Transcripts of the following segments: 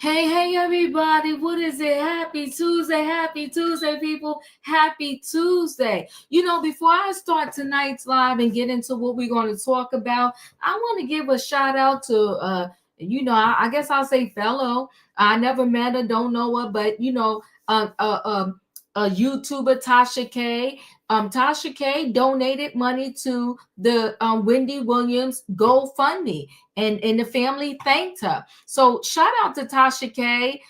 Hey, everybody. What is it? Happy Tuesday, people. Happy Tuesday. Before I start tonight's live and get into what we're going to talk about, I want to give a shout out to, I guess I'll say fellow. I never met her, don't know her, but, a YouTuber, Tasha K. Tasha K donated money to the Wendy Williams GoFundMe, and the family thanked her. So shout out to Tasha K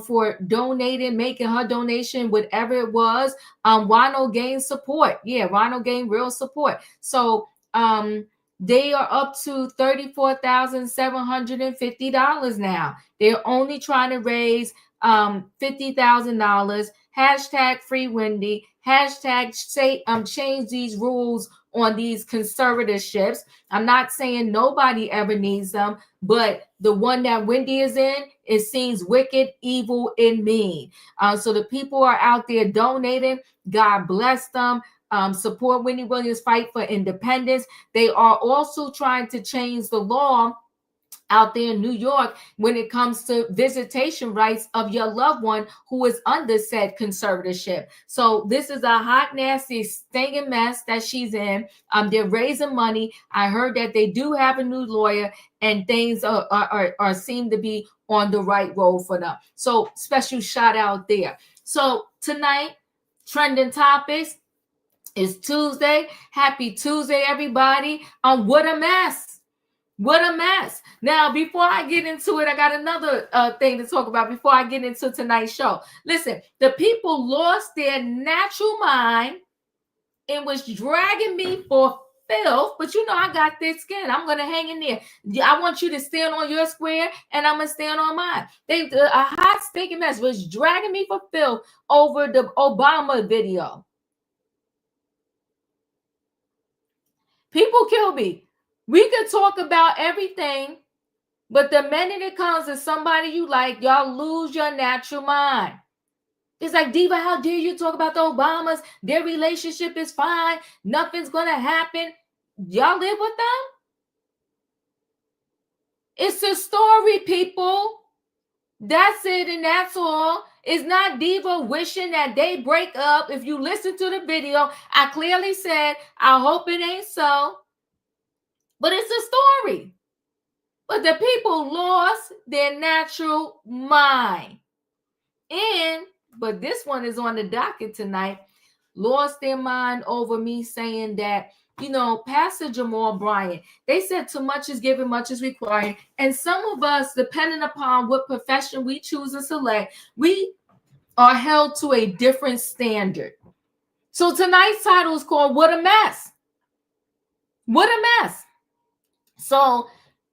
for donating, making her donation, whatever it was. Wino gained support. Yeah, Wino gained real support. So they are up to $34,750 now. They're only trying to raise $50,000. Hashtag free Wendy. Hashtag change these rules on these conservatorships. I'm not saying nobody ever needs them, but the one that Wendy is in, it seems wicked, evil, and mean. So the people are out there donating. God bless them. Support Wendy Williams' fight for independence. They are also trying to change the law out there in New York when it comes to visitation rights of your loved one who is under said conservatorship. So this is a hot, nasty, stinking mess that she's in. They're raising money. I heard that they do have a new lawyer, and things are seem to be on the right road for them. So special shout out there. So tonight, trending topics is Tuesday. Happy Tuesday, everybody. What a mess. What a mess. Now, before I get into it, I got another thing to talk about before I get into tonight's show. Listen, the people lost their natural mind and was dragging me for filth, but I got thick skin. I'm going to hang in there. I want you to stand on your square, and I'm going to stand on mine. A hot, stinking mess was dragging me for filth over the Obama video. People kill me. We could talk about everything, but the minute it comes to somebody you like, y'all lose your natural mind. It's like, Diva, how dare you talk about the Obamas? Their relationship is fine. Nothing's going to happen. Y'all live with them? It's a story, people. That's it, and that's all. It's not Diva wishing that they break up. If you listen to the video, I clearly said, I hope it ain't so. But it's a story. But the people lost their natural mind. But this one is on the docket tonight. Lost their mind over me saying that, Pastor Jamal Bryant, they said too much is given, much is required. And some of us, depending upon what profession we choose to select, we are held to a different standard. So tonight's title is called What a Mess. What a mess. So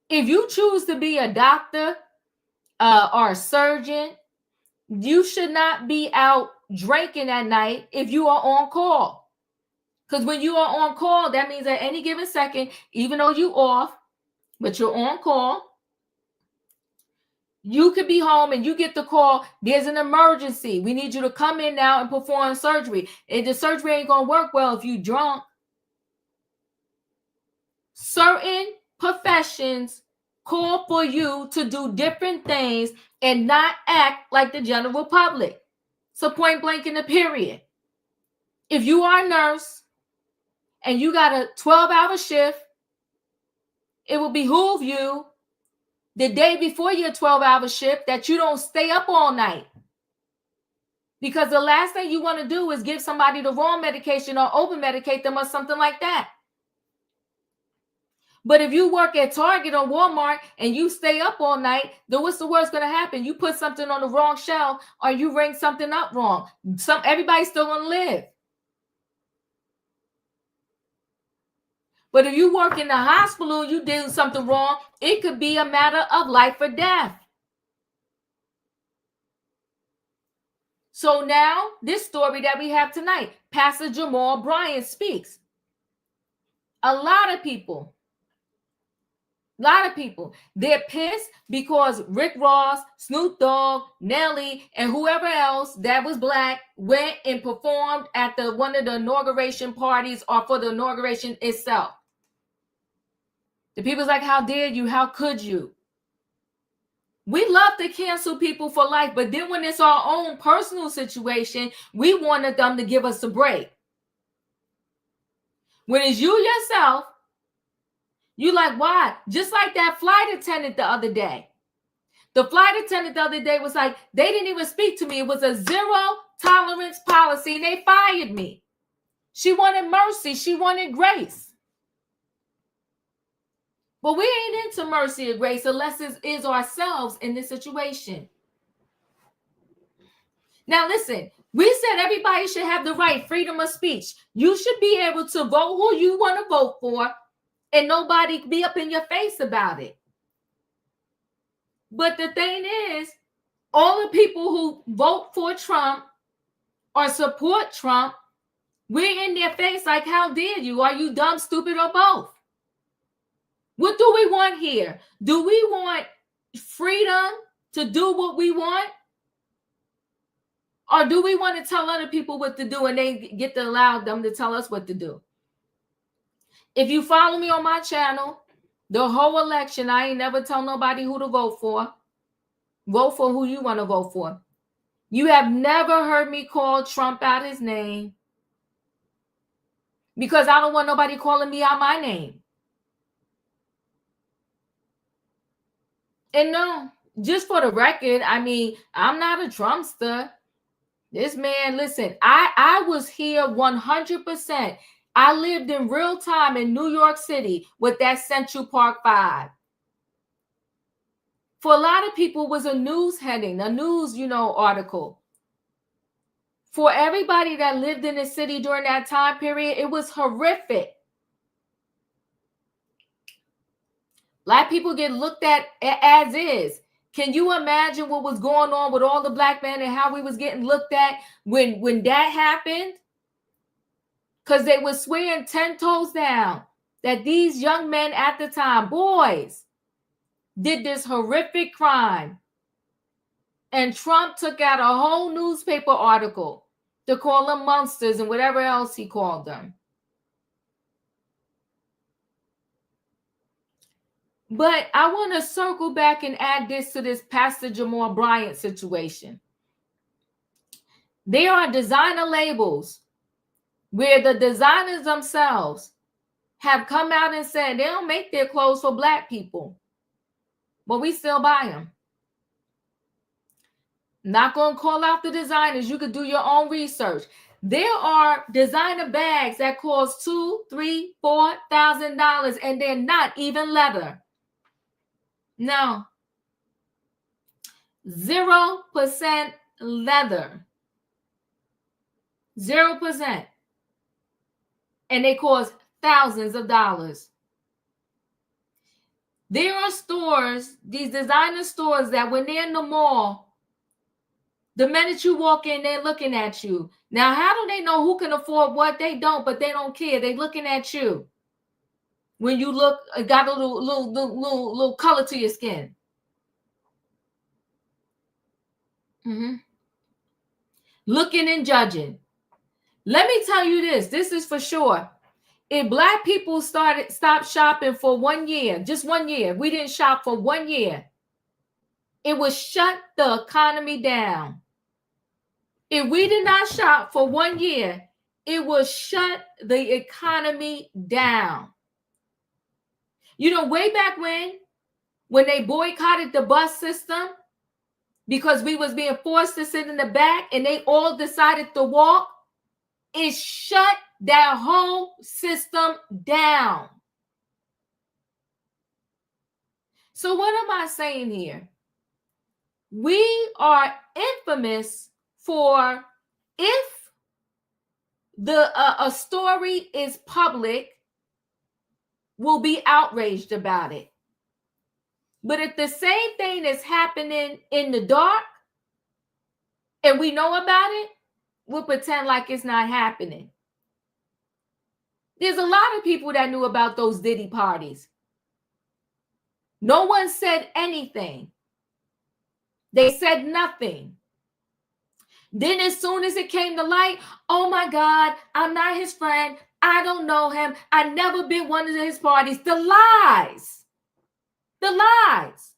if you choose to be a doctor or a surgeon, you should not be out drinking at night if you are on call. Because when you are on call, that means at any given second, even though you're off, but you're on call, you could be home and you get the call, there's an emergency. We need you to come in now and perform surgery. And the surgery ain't going to work well if you drunk. Certain professions call for you to do different things and not act like the general public. So point blank in the period. If you are a nurse and you got a 12-hour shift, it will behoove you the day before your 12-hour shift that you don't stay up all night. Because the last thing you want to do is give somebody the wrong medication or over-medicate them or something like that. But if you work at Target or Walmart and you stay up all night, then what's the worst going to happen? You put something on the wrong shelf or you ring something up wrong. Everybody's still going to live. But if you work in the hospital and you did something wrong, it could be a matter of life or death. So now, this story that we have tonight, Pastor Jamal Bryant speaks. A lot of people, they're pissed because Rick Ross, Snoop Dogg, Nelly, and whoever else that was black went and performed at one of the inauguration parties or for the inauguration itself. The people's like, how dare you? How could you? We love to cancel people for life, but then when it's our own personal situation, we wanted them to give us a break. When it's you yourself, you like, why? Just like that flight attendant the other day. The flight attendant the other day was like, they didn't even speak to me. It was a zero tolerance policy, and they fired me. She wanted mercy. She wanted grace. But we ain't into mercy or grace unless it is ourselves in this situation. Now, listen, we said everybody should have the right, freedom of speech. You should be able to vote who you want to vote for, and nobody be up in your face about it. But the thing is, all the people who vote for Trump or support Trump, we're in their face like, how dare you? Are you dumb, stupid, or both? What do we want here? Do we want freedom to do what we want? Or do we want to tell other people what to do and they get to allow them to tell us what to do? If you follow me on my channel, the whole election, I ain't never tell nobody who to vote for. Vote for who you want to vote for. You have never heard me call Trump out his name because I don't want nobody calling me out my name. And no, just for the record, I mean, I'm not a Trumpster. This man, listen, I was here 100%. I lived in real time in New York City with that Central Park 5. For a lot of people, it was a news heading, a news, article. For everybody that lived in the city during that time period, it was horrific. Black people get looked at as is. Can you imagine what was going on with all the black men and how we was getting looked at when that happened? Because they were swearing 10 toes down that these young men at the time, boys, did this horrific crime. And Trump took out a whole newspaper article to call them monsters and whatever else he called them. But I want to circle back and add this to this Pastor Jamal Bryant situation. There are designer labels where the designers themselves have come out and said they don't make their clothes for black people, but we still buy them. Not going to call out the designers. You could do your own research. There are designer bags that cost $2,000, $3,000, $4,000, and they're not even leather. No. 0% leather. 0%. And they cost thousands of dollars. There are stores, these designer stores, that when they're in the mall, the minute you walk in, they're looking at you. Now, how do they know who can afford what? They don't, but they don't care. They're looking at you. When you look, got a little color to your skin. Looking and judging. Let me tell you this. This is for sure. If black people stopped shopping for 1 year, just 1 year, we didn't shop for 1 year, it would shut the economy down. If we did not shop for 1 year, it will shut the economy down. Way back when they boycotted the bus system because we was being forced to sit in the back and they all decided to walk, it shut that whole system down. So what am I saying here? We are infamous for, if a story is public, we'll be outraged about it. But if the same thing is happening in the dark and we know about it, we'll pretend like it's not happening. There's a lot of people that knew about those Diddy parties. No one said anything. They said nothing. Then as soon as it came to light, oh my God, I'm not his friend. I don't know him. I've never been one of his parties. The lies. The lies.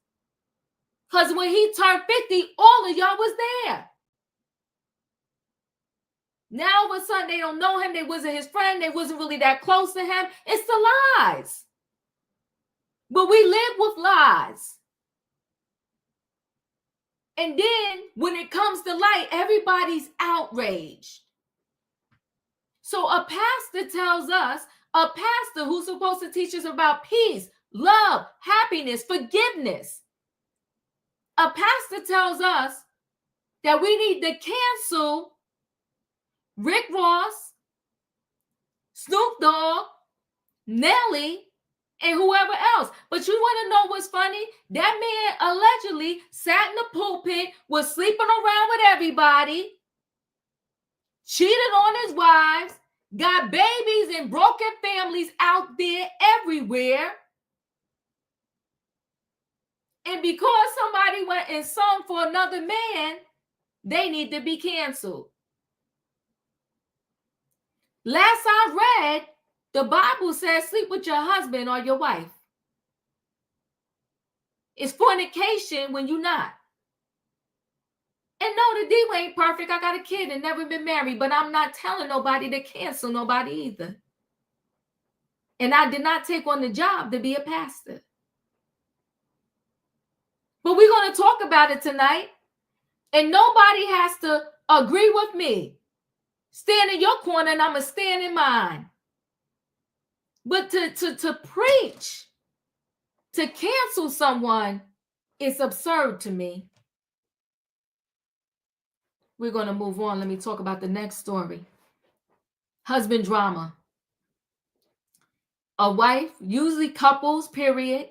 Because when he turned 50, all of y'all was there. Now all of a sudden they don't know him. They wasn't his friend. They wasn't really that close to him. It's the lies. But we live with lies. And then when it comes to light, everybody's outraged. So a pastor tells us, a pastor who's supposed to teach us about peace, love, happiness, forgiveness. A pastor tells us that we need to cancel Rick Ross, Snoop Dogg, Nelly, and whoever else. But you want to know what's funny? That man allegedly sat in the pulpit, was sleeping around with everybody, cheated on his wives, got babies and broken families out there everywhere. And because somebody went and sung for another man, they need to be canceled. Last I read, the Bible says sleep with your husband or your wife. It's fornication when you're not. And no, the D ain't perfect. I got a kid and never been married, but I'm not telling nobody to cancel nobody either. And I did not take on the job to be a pastor. But we're going to talk about it tonight. And nobody has to agree with me. Stand in your corner and I'm going to stand in mine. But to preach, to cancel someone, it's absurd to me. We're going to move on. Let me talk about the next story. Husband drama. A wife, usually couples, period,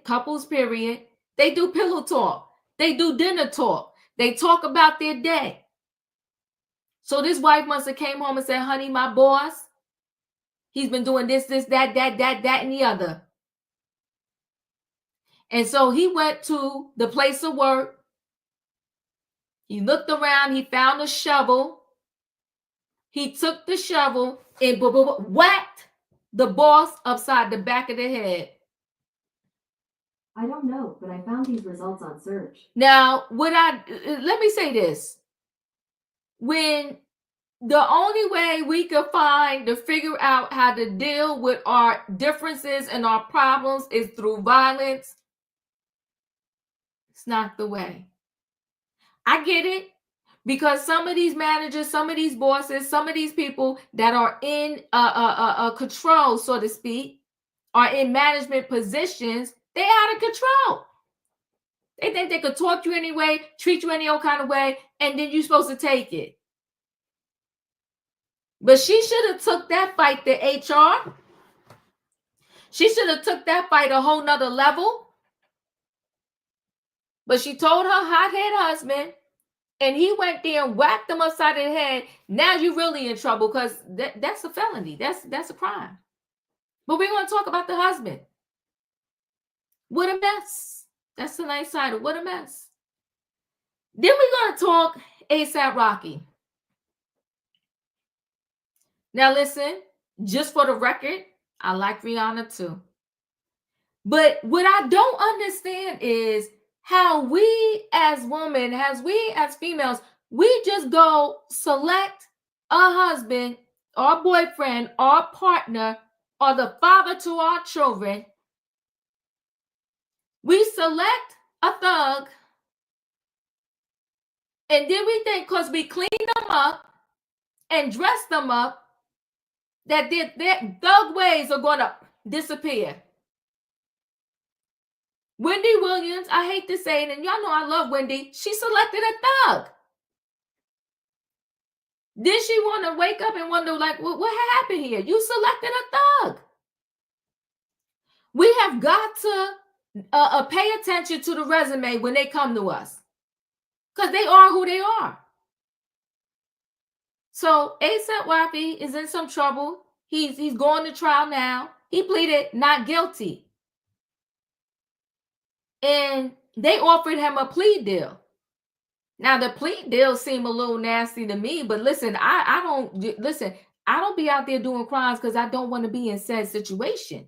they do pillow talk. They do dinner talk. They talk about their day. So this wife must have came home and said, honey, my boss, he's been doing this, that, and the other. And so he went to the place of work. He looked around. He found a shovel. He took the shovel and whacked the boss upside the back of the head. I don't know, but I found these results on search. Now, let me say this. When the only way we could find to figure out how to deal with our differences and our problems is through violence, it's not the way. I get it, because some of these managers, some of these bosses, some of these people that are in control, so to speak, are in management positions, they're out of control. They think they could talk to you anyway, treat you any old kind of way, and then you're supposed to take it. But she should have took that fight to HR. She should have took that fight a whole nother level. But she told her hothead husband, and he went there and whacked him upside the head. Now you're really in trouble, because that's a felony. That's a crime. But we're going to talk about the husband. What a mess. That's the nice title. What a mess. Then we're going to talk ASAP Rocky. Now listen, just for the record, I like Rihanna too. But what I don't understand is how we as women, as we as females, we just go select a husband or boyfriend or partner or the father to our children. We select a thug, and then we think because we clean them up and dress them up, that their thug ways are going to disappear. Wendy Williams, I hate to say it, and y'all know I love Wendy, she selected a thug. Did she want to wake up and wonder, like, what happened here? You selected a thug. We have got to pay attention to the resume when they come to us, because they are who they are. So ASAP Rocky is in some trouble. He's going to trial now. He pleaded not guilty. And they offered him a plea deal. Now the plea deal seemed a little nasty to me, but listen, I don't be out there doing crimes because I don't want to be in said situation.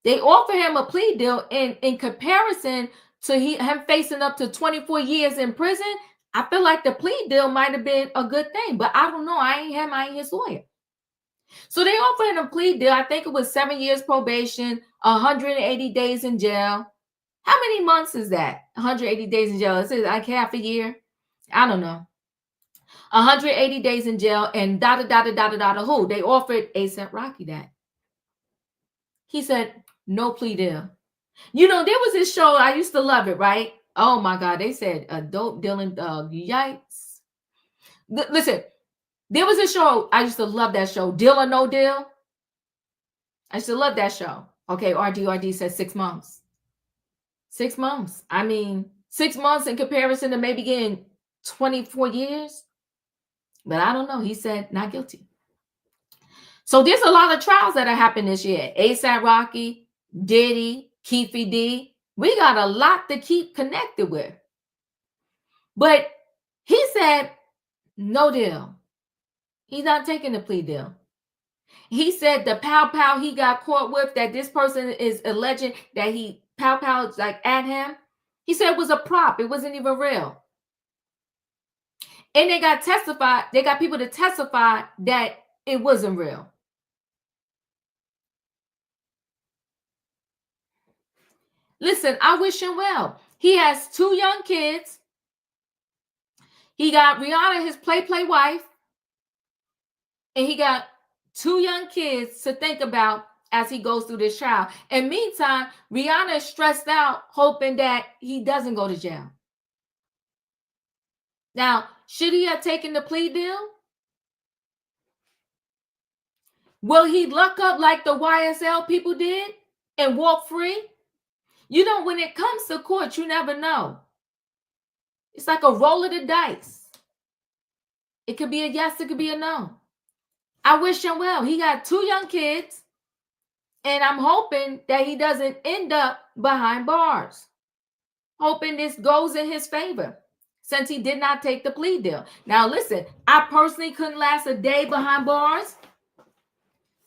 They offer him a plea deal in comparison to him facing up to 24 years in prison, I feel like the plea deal might have been a good thing, but I don't know. I ain't him. I ain't his lawyer. So they offered him a plea deal. I think it was 7 years probation, 180 days in jail. How many months is that? 180 days in jail. Is it like half a year? I don't know. 180 days in jail and who? They offered A$AP Rocky that. He said, no plea deal. You know, there was this show, I used to love it, right? Oh my God, they said adult dealing yikes. Listen, there was a show, I used to love that show, Deal or No Deal. I used to love that show. Okay, RD said 6 months. 6 months. I mean, 6 months in comparison to maybe getting 24 years. But I don't know. He said not guilty. So there's a lot of trials that are happening this year. A$AP Rocky, Diddy, Keefe D. We got a lot to keep connected with. But he said no deal. He's not taking the plea deal. He said the pow he got caught with, that this person is alleging that he pow like at him. He said it was a prop. It wasn't even real. And they got people to testify that it wasn't real. Listen, I wish him well. He has 2 young kids. He got Rihanna, his play wife. And he got 2 young kids to think about as he goes through this trial. And meantime, Rihanna is stressed out, hoping that he doesn't go to jail. Now, should he have taken the plea deal? Will he luck up like the YSL people did and walk free? You know, when it comes to court, you never know. It's like a roll of the dice. It could be a yes, it could be a no. I wish him well. He got 2 young kids, and I'm hoping that he doesn't end up behind bars. Hoping this goes in his favor, since he did not take the plea deal. Now, listen, I personally couldn't last a day behind bars.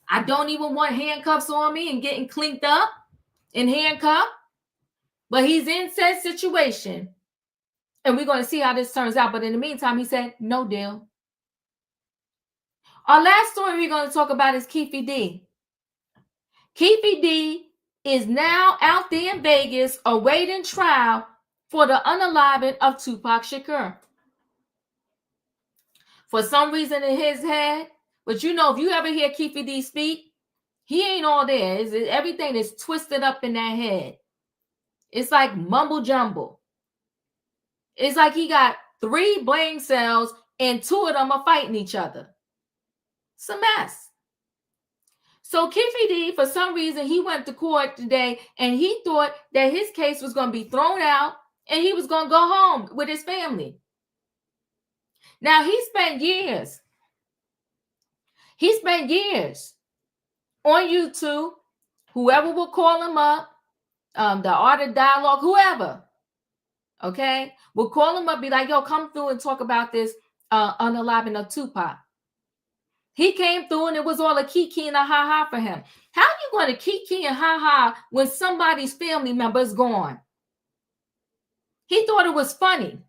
I don't even want handcuffs on me and getting clinked up and handcuffed. But he's in said situation, and we're going to see how this turns out. But in the meantime, he said, no deal. Our last story we're going to talk about is Kefi D. Kefi D is now out there in Vegas awaiting trial for the unaliving of Tupac Shakur. For some reason in his head, but you know, if you ever hear Kefi D speak, he ain't all there. Everything is twisted up in that head. It's like mumble jumble. It's like he got 3 brain cells and 2 of them are fighting each other. It's a mess. So Kefi D, for some reason, he went to court today and he thought that his case was going to be thrown out and he was going to go home with his family. Now, he spent years on YouTube, whoever will call him up, the Art of Dialogue, whoever, okay, will call him up, be like, yo, come through and talk about this unaliving of Tupac. He came through and it was all a kiki and a ha-ha for him. How are you going to kiki and ha-ha when somebody's family member is gone? He thought it was funny.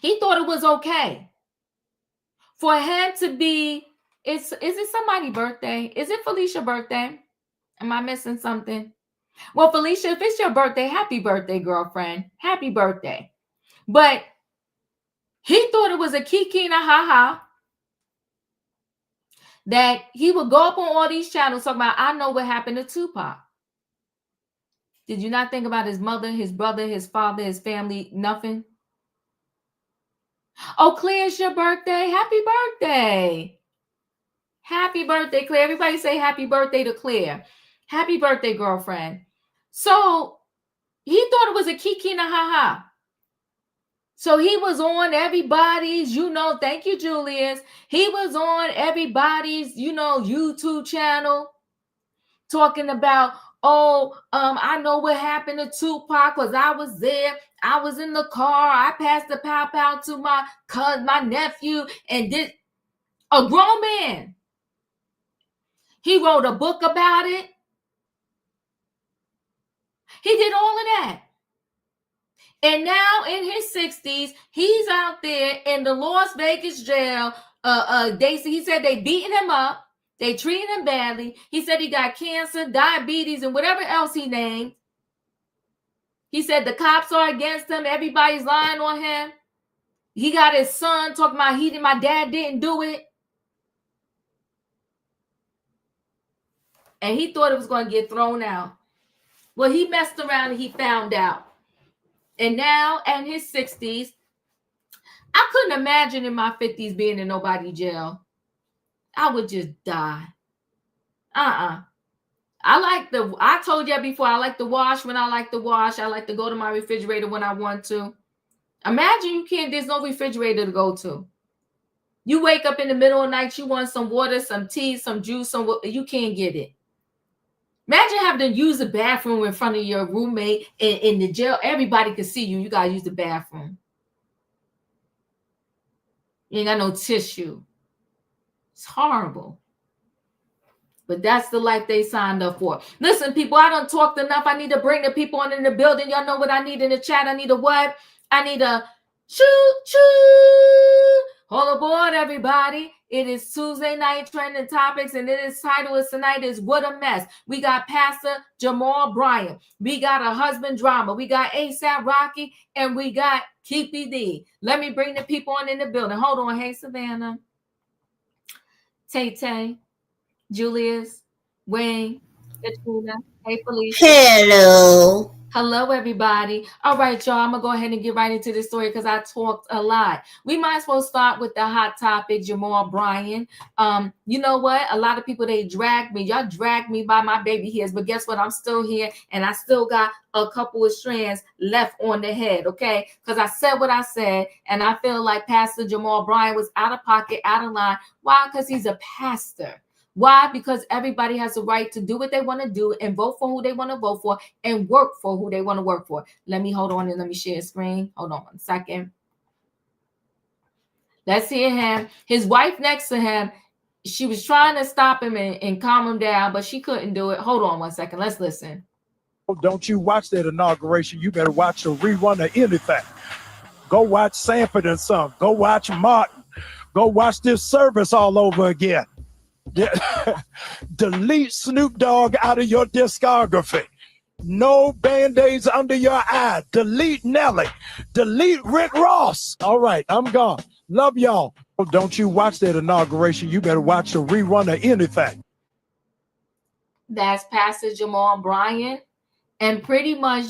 He thought it was okay for him to be, is it somebody's birthday? Is it Felicia's birthday? Am I missing something? Well, Felicia, if it's your birthday, happy birthday, girlfriend. Happy birthday. But he thought it was a kiki and a ha-ha that he would go up on all these channels talking about, I know what happened to Tupac. Did you not think about his mother, his brother, his father, his family? Nothing? Oh, Claire, it's your birthday. Happy birthday. Happy birthday, Claire. Everybody say happy birthday to Claire. Happy birthday, girlfriend. So he thought it was a kiki and a ha-ha. So he was on everybody's, thank you, Julius. He was on everybody's, YouTube channel talking about, I know what happened to Tupac because I was there. I was in the car. I passed the pow to my cousin, my nephew, and did a grown man. He wrote a book about it. He did all of that. And now in his 60s, he's out there in the Las Vegas jail. He said they beating him up. They treating him badly. He said he got cancer, diabetes, and whatever else he named. He said the cops are against him. Everybody's lying on him. He got his son talking about my dad didn't do it. And he thought it was going to get thrown out. Well, he messed around and he found out. And now in his 60s, I couldn't imagine in my 50s being in nobody jail. I would just die. I told you before, I like to wash when I like to wash. I like to go to my refrigerator when I want to. Imagine there's no refrigerator to go to. You wake up in the middle of the night, you want some water, some tea, some juice, you can't get it. Imagine having to use the bathroom in front of your roommate in the jail. Everybody can see you. You got to use the bathroom. You ain't got no tissue. It's horrible. But that's the life they signed up for. Listen, people, I done talked enough. I need to bring the people on in the building. Y'all know what I need in the chat. I need a what? I need a choo-choo. Hold aboard, everybody. It is Tuesday night trending topics, and its title tonight is What a Mess. We got Pastor Jamal Bryant. We got a husband drama. We got ASAP Rocky, and we got Keefe D. Let me bring the people on in the building. Hold on. Hey, Savannah. Tay-Tay. Julius, Wayne, Katrina, hey Felicia. Hello. Hello, everybody. All right, y'all. I'm going to go ahead and get right into this story because I talked a lot. We might as well start with the hot topic, Jamal Bryant. You know what? A lot of people, they dragged me. Y'all dragged me by my baby hairs, but guess what? I'm still here, and I still got a couple of strands left on the head, okay? Because I said what I said, and I feel like Pastor Jamal Bryant was out of pocket, out of line. Why? Because he's a pastor. Why? Because everybody has a right to do what they want to do and vote for who they want to vote for and work for who they want to work for. Let me hold on and let me share a screen. Hold on 1 second. Let's hear him. His wife next to him, she was trying to stop him and calm him down, but she couldn't do it. Hold on 1 second. Let's listen. Don't you watch that inauguration. You better watch a rerun of anything. Go watch Sanford and Son. Go watch Martin. Go watch this service all over again. Delete Snoop Dogg out of your discography. No Band-Aids under your eye. Delete Nelly. Delete Rick Ross. All right, I'm gone. Love y'all. Don't you watch that inauguration. You better watch a rerun of anything. That's Pastor Jamal Bryant. And pretty much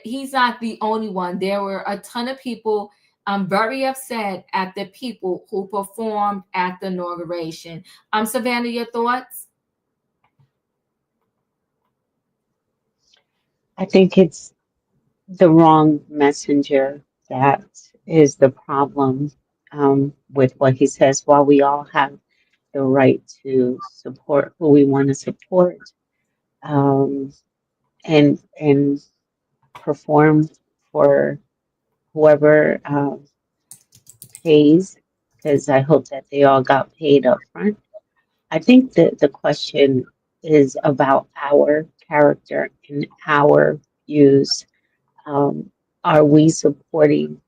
he's not the only one. There were a ton of people. I'm very upset at the people who performed at the inauguration. Savannah, your thoughts? I think it's the wrong messenger that is the problem with what he says. While we all have the right to support who we want to support and perform for whoever pays, because I hope that they all got paid up front. I think that the question is about our character and our views. Are we supporting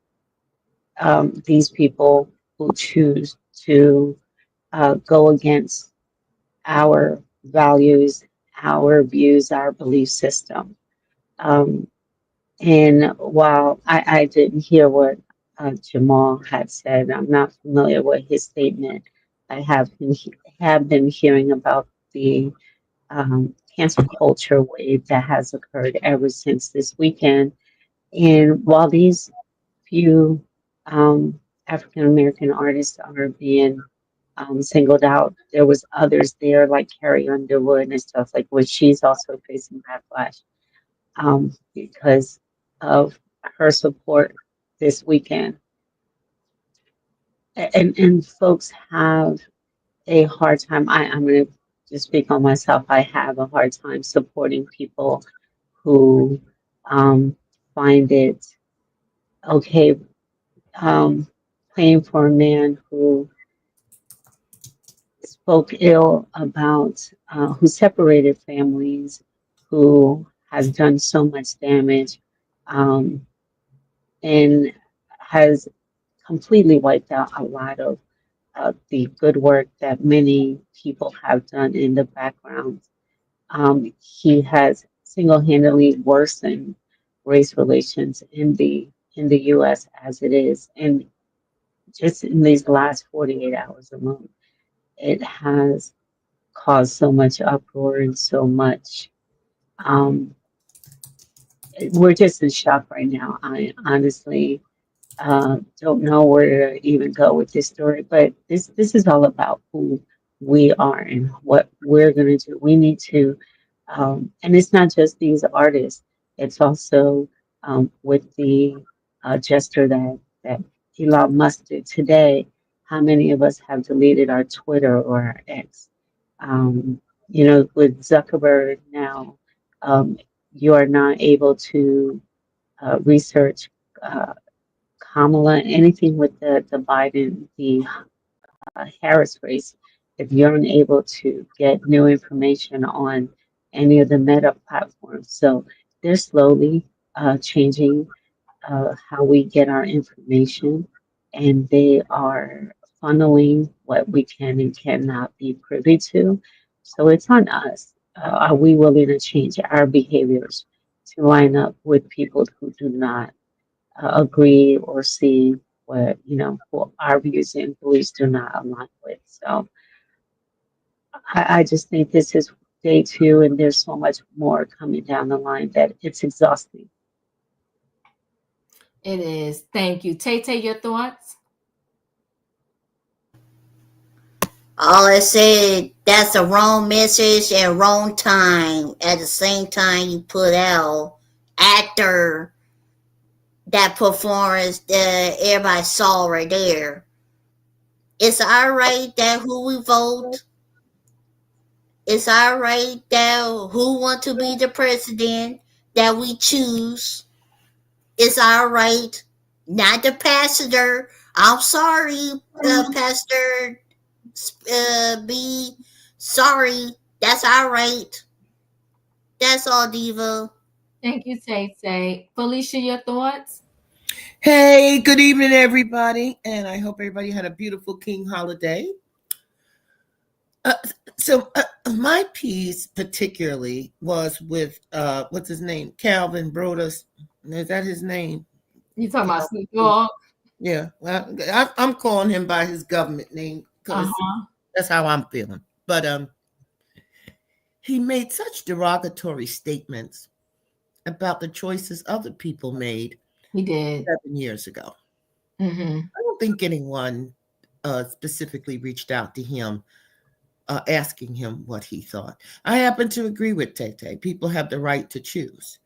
these people who choose to go against our values, our views, our belief system? And while I didn't hear what Jamal had said, I'm not familiar with his statement. I have been hearing about the cancel culture wave that has occurred ever since this weekend. And while these few African American artists are being singled out, there was others there like Carrie Underwood and stuff like which she's also facing backlash because of her support this weekend. And folks have a hard time. I'm going to just speak on myself. I have a hard time supporting people who find it okay playing for a man who spoke ill about, who separated families, who has done so much damage. and has completely wiped out a lot of the good work that many people have done in the background. He has single-handedly worsened race relations in the U.S. as it is, and just in these last 48 hours alone, it has caused so much uproar and so much. Um, we're just in shock right now. I honestly don't know where to even go with this story, but this is all about who we are and what we're going to do. We need to, and it's not just these artists. It's also with the gesture that Elon Musk did today. How many of us have deleted our Twitter or our X? Um, with Zuckerberg now, you are not able to research. Kamala, anything with the Biden, the Harris race, if you're unable to get new information on any of the meta platforms. So they're slowly changing how we get our information, and they are funneling what we can and cannot be privy to. So it's on us. Are we willing to change our behaviors to line up with people who do not agree or see what what our views and beliefs do not align with? So I just think this is day two, and there's so much more coming down the line that it's exhausting. It is. Thank you. Tay, your thoughts? All I said, that's a wrong message and wrong time. At the same time, you put out after that performance that everybody saw right there. It's all right that who we vote. It's all right that who want to be the president that we choose. It's all right. Not the pastor. I'm sorry, Pastor B. Sorry. That's all right. That's all, Diva. Thank you, Tay. Felicia, your thoughts? Hey, good evening, everybody, and I hope everybody had a beautiful King holiday. So my piece particularly was with what's his name, Calvin Broadus. Is that his name? You talking about Snoop Dogg? Yeah, well, I'm calling him by his government name because that's how I'm feeling. But he made such derogatory statements about the choices other people made. He did 7 years ago. Mm-hmm. I don't think anyone specifically reached out to him asking him what he thought. I happen to agree with Tay. People have the right to choose.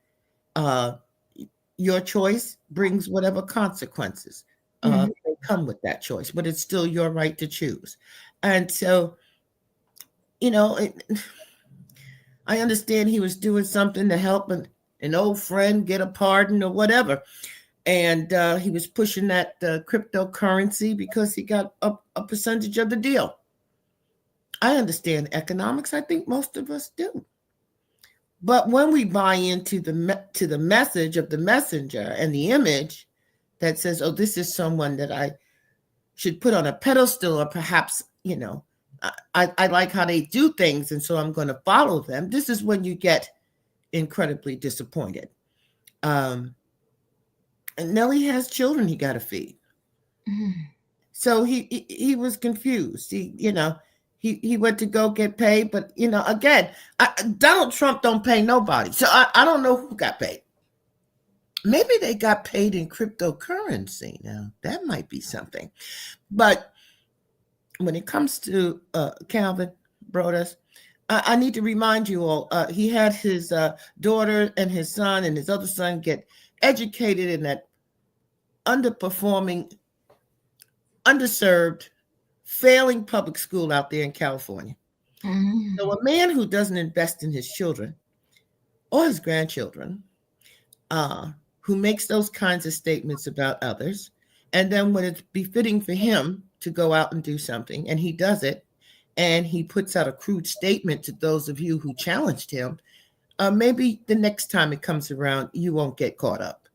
Your choice brings whatever consequences they come with that choice, but it's still your right to choose. And so, I understand he was doing something to help an old friend get a pardon or whatever. And he was pushing that cryptocurrency because he got a percentage of the deal. I understand economics. I think most of us do. But when we buy into the message of the messenger and the image that says, oh, this is someone that I should put on a pedestal, or perhaps, I like how they do things, and so I'm going to follow them. This is when you get incredibly disappointed. And Nelly has children he got to feed. So he was confused. He went to go get paid, but again, Donald Trump don't pay nobody. So I don't know who got paid. Maybe they got paid in cryptocurrency. Now that might be something. But when it comes to Calvin Broadus, I need to remind you all, he had his daughter and his son and his other son get educated in that underperforming, underserved, failing public school out there in California. So a man who doesn't invest in his children or his grandchildren, who makes those kinds of statements about others, and then when it's befitting for him to go out and do something, and he does it, and he puts out a crude statement to those of you who challenged him, maybe the next time it comes around, you won't get caught up.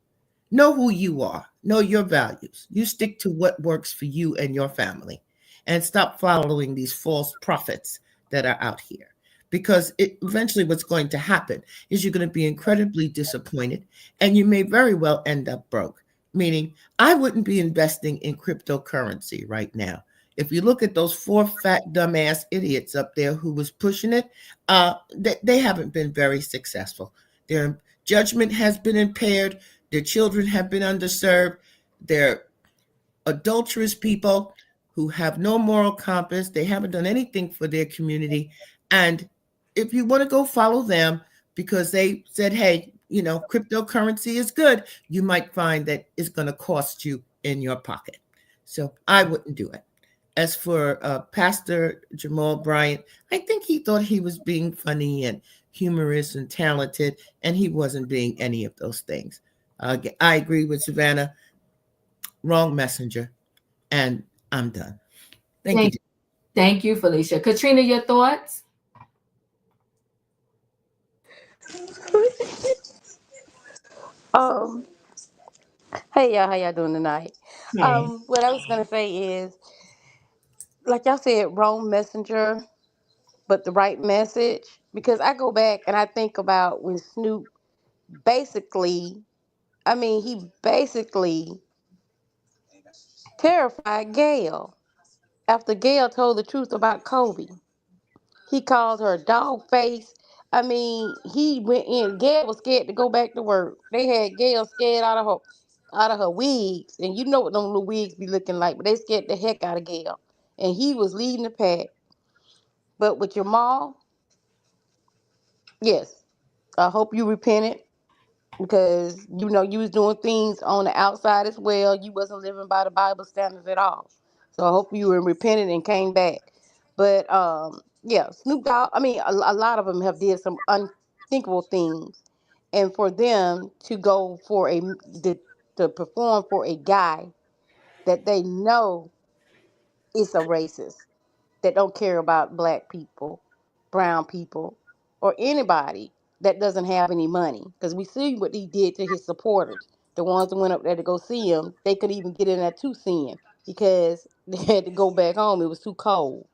Know who you are. Know your values. You stick to what works for you and your family, and stop following these false prophets that are out here. Because eventually what's going to happen is you're going to be incredibly disappointed, and you may very well end up broke. Meaning, I wouldn't be investing in cryptocurrency right now. If you look at those 4 fat dumbass idiots up there who was pushing it, they haven't been very successful. Their judgment has been impaired. Their children have been underserved. They're adulterous people who have no moral compass. They haven't done anything for their community. And if you want to go follow them because they said, hey, cryptocurrency is good, you might find that it's going to cost you in your pocket. So I wouldn't do it. As for Pastor Jamal Bryant, I think he thought he was being funny and humorous and talented, and he wasn't being any of those things. I agree with Savannah. Wrong messenger. And I'm done. Thank you. Thank you, Felicia. Katrina, your thoughts? Hey y'all, how y'all doing tonight? What I was gonna say is, like y'all said, wrong messenger, but the right message. Because I go back and I think about when Snoop basically, he basically terrified Gail after Gail told the truth about Kobe. He called her dog face. He went in. Gail was scared to go back to work. They had Gail scared out of her wigs, and you know what them little wigs be looking like. But they scared the heck out of Gail, and he was leading the pack. But with Jamal, yes, I hope you repented because you was doing things on the outside as well. You wasn't living by the Bible standards at all. So I hope you were repented and came back. But yeah, Snoop Dogg. A lot of them have did some unthinkable things, and for them to go for to perform for a guy that they know is a racist, that don't care about black people, brown people, or anybody that doesn't have any money. Because we see what he did to his supporters. The ones that went up there to go see him, they couldn't even get in there to see him because they had to go back home. It was too cold.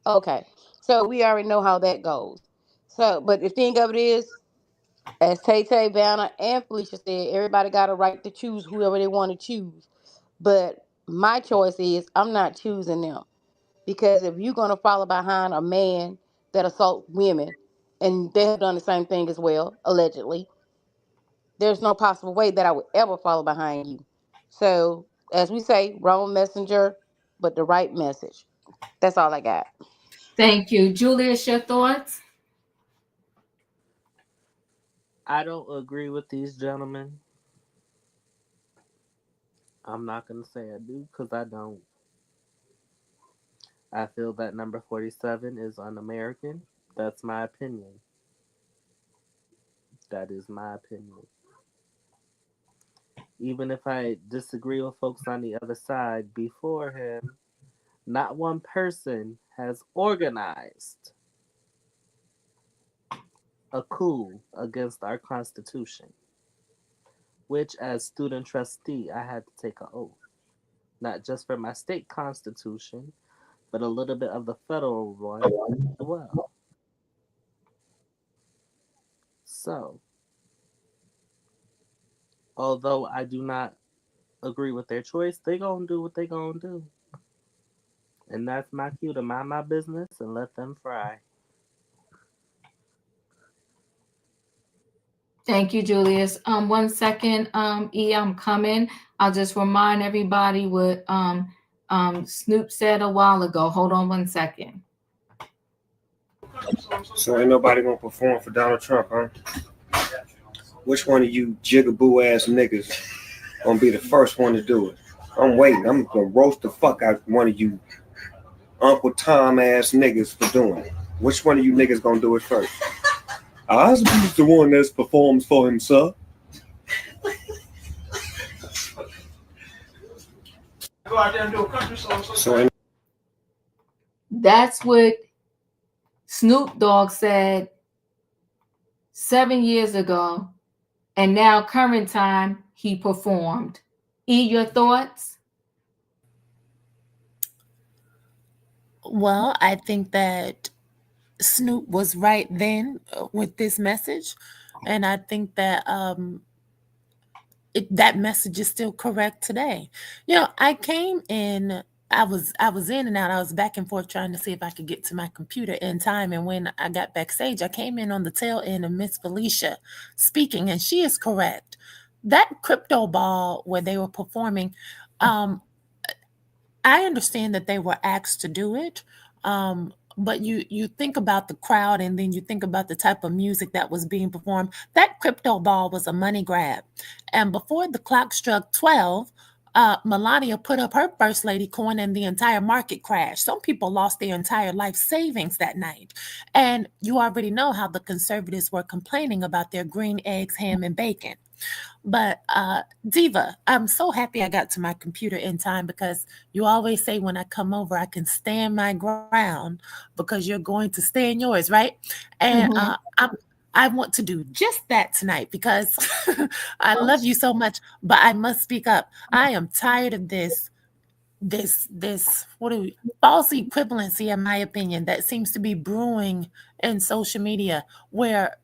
Okay. So we already know how that goes. So, but the thing of it is, as Tay Tay, Vanna, and Felicia said, everybody got a right to choose whoever they want to choose. But my choice is I'm not choosing them. Because if you're going to follow behind a man that assaults women, and they have done the same thing as well, allegedly, there's no possible way that I would ever follow behind you. So, as we say, wrong messenger, but the right message. That's all I got. Thank you. Julius, your thoughts? I don't agree with these gentlemen. I'm not going to say I do because I don't. I feel that number 47 is un-American. That's my opinion. That is my opinion. Even if I disagree with folks on the other side, before him, not one person has organized a coup against our Constitution, which, as student trustee, I had to take an oath, not just for my state constitution, but a little bit of the federal one as well. So, although I do not agree with their choice, they gonna do what they gonna do. And that's my cue to mind my business and let them fry. Thank you, Julius. 1 second, E, I'm coming. I'll just remind everybody what Snoop said a while ago. Hold on 1 second. So ain't nobody gonna perform for Donald Trump, huh? Which one of you jigaboo ass niggas gonna be the first one to do it? I'm waiting. I'm gonna roast the fuck out of one of you Uncle Tom ass niggas for doing it. Which one of you niggas gonna do it first? I'll be the one that performs for himself. Go out there and do a country song. That's what Snoop Dogg said 7 years ago and now current time he performed. E, your thoughts? Well, I think that Snoop was right then with this message, and I think that that message is still correct today. I came in. I was in and out. I was back and forth trying to see if I could get to my computer in time. And when I got backstage, I came in on the tail end of Miss Felicia speaking, and she is correct. That crypto ball where they were performing, I understand that they were asked to do it, but you think about the crowd, and then you think about the type of music that was being performed. That crypto ball was a money grab, and before the clock struck 12, Melania put up her first lady coin, and the entire market crashed. Some people lost their entire life savings that night, and you already know how the conservatives were complaining about their green eggs, ham, and bacon. But Diva, I'm so happy I got to my computer in time, because you always say when I come over, I can stand my ground because you're going to stand yours, right? And I want to do just that tonight, because I love you so much, but I must speak up. I am tired of this false equivalency, in my opinion, that seems to be brewing in social media, where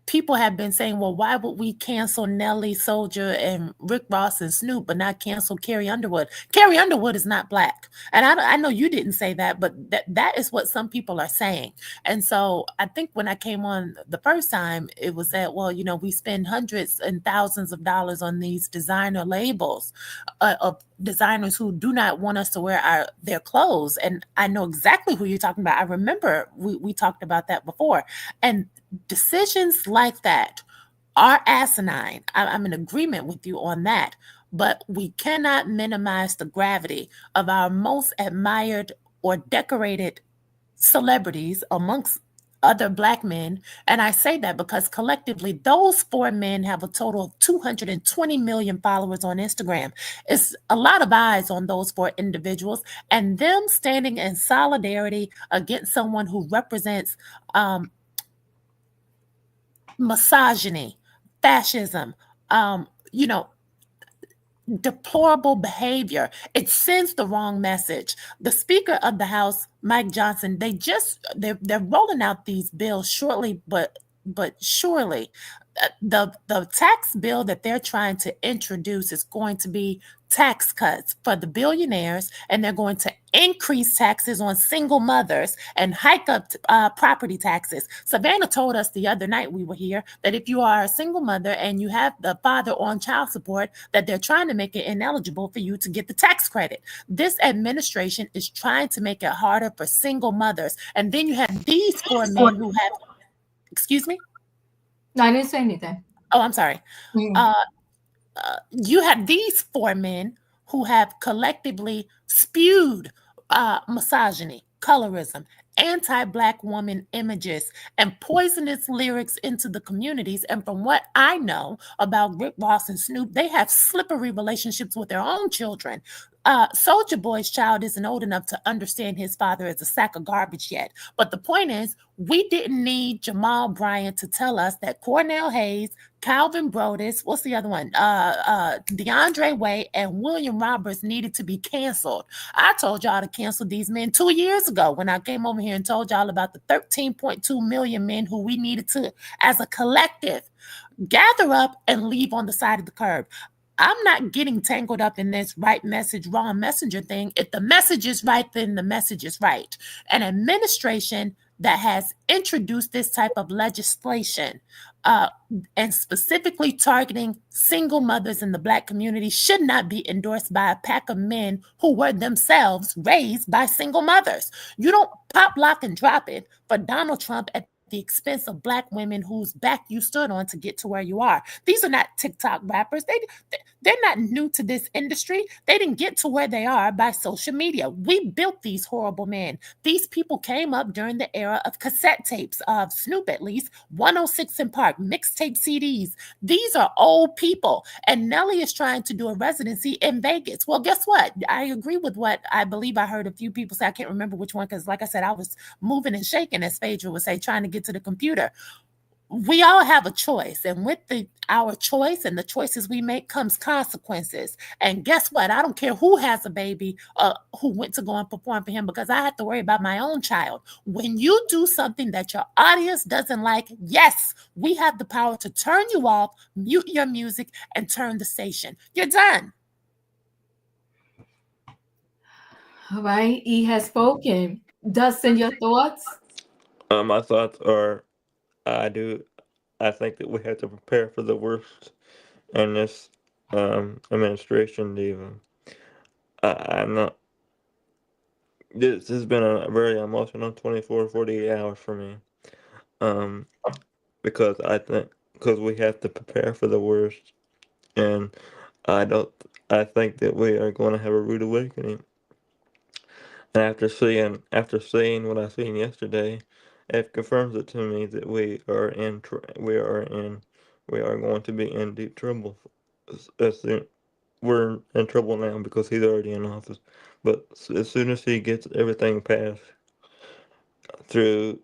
people have been saying, well, why would we cancel Nelly, Soldier, and Rick Ross and Snoop, but not cancel Carrie Underwood? Carrie Underwood is not Black. And I know you didn't say that, but that is what some people are saying. And so I think when I came on the first time, it was that, well, we spend hundreds and thousands of dollars on these designer labels of designers who do not want us to wear their clothes. And I know exactly who you're talking about. I remember we talked about that before. And decisions like that are asinine. I'm in agreement with you on that, but we cannot minimize the gravity of our most admired or decorated celebrities amongst other Black men. And I say that because collectively, those four men have a total of 220 million followers on Instagram. It's a lot of eyes on those four individuals, and them standing in solidarity against someone who represents misogyny, fascism, deplorable behavior. It sends the wrong message. The Speaker of the House, Mike Johnson, they're rolling out these bills shortly, but surely. The tax bill that they're trying to introduce is going to be tax cuts for the billionaires, and they're going to increase taxes on single mothers and hike up property taxes. Savannah told us the other night we were here that if you are a single mother and you have the father on child support, that they're trying to make it ineligible for you to get the tax credit. This administration is trying to make it harder for single mothers. And then you have these four men who have, excuse me? No, I didn't say anything. Oh, I'm sorry. You have these four men who have collectively spewed misogyny, colorism, anti-Black woman images, and poisonous lyrics into the communities. And from what I know about Rick Ross and Snoop, they have slippery relationships with their own children. Soulja Boy's child isn't old enough to understand his father as a sack of garbage yet. But the point is, we didn't need Jamal Bryant to tell us that Cornell Hayes, Calvin Brodus, what's the other one? DeAndre Way and William Roberts needed to be canceled. I told y'all to cancel these men 2 years ago when I came over here and told y'all about the 13.2 million men who we needed to, as a collective, gather up and leave on the side of the curb. I'm not getting tangled up in this right message, wrong messenger thing. If the message is right, then the message is right. An administration that has introduced this type of legislation and specifically targeting single mothers in the Black community should not be endorsed by a pack of men who were themselves raised by single mothers. You don't pop, lock, and drop it for Donald Trump at the expense of Black women whose back you stood on to get to where you are. These are not TikTok rappers. They're not new to this industry. They didn't get to where they are by social media. We built these horrible men. These people came up during the era of cassette tapes, of Snoop at least, 106 in Park, mixtape CDs. These are old people. And Nelly is trying to do a residency in Vegas. Well, guess what? I agree with what I believe I heard a few people say. I can't remember which one, because like I said, I was moving and shaking, as Phaedra would say, trying to get to the computer. we all have a choice, and with our choice and the choices we make comes consequences. And guess what? I don't care who has a baby who went to go and perform for him, because I have to worry about my own child. When you do something that your audience doesn't like, yes, we have the power to turn you off, mute your music, and turn the station. You're done. All right, E has spoken. Dustin, your thoughts? My thoughts are, I do, I think that we have to prepare for the worst in this administration. Even I'm not. This has been a very emotional 24, 48 hours for me. Um, because we have to prepare for the worst, and I don't. I think that we are going to have a rude awakening. And after seeing what I seen yesterday, it confirms it to me that we are going to be in deep trouble. We're in trouble now because he's already in office. But as soon as he gets everything passed through,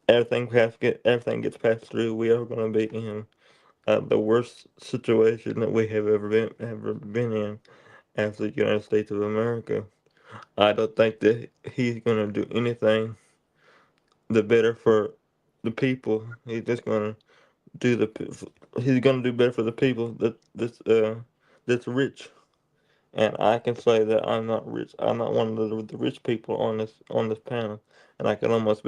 everything gets passed through, we are going to be in the worst situation that we have ever been in as the United States of America. I don't think that he's going to do anything the better for the people. He's gonna do better for the people that's rich. And I can say that I'm not rich. I'm not one of the rich people on this panel. And I can almost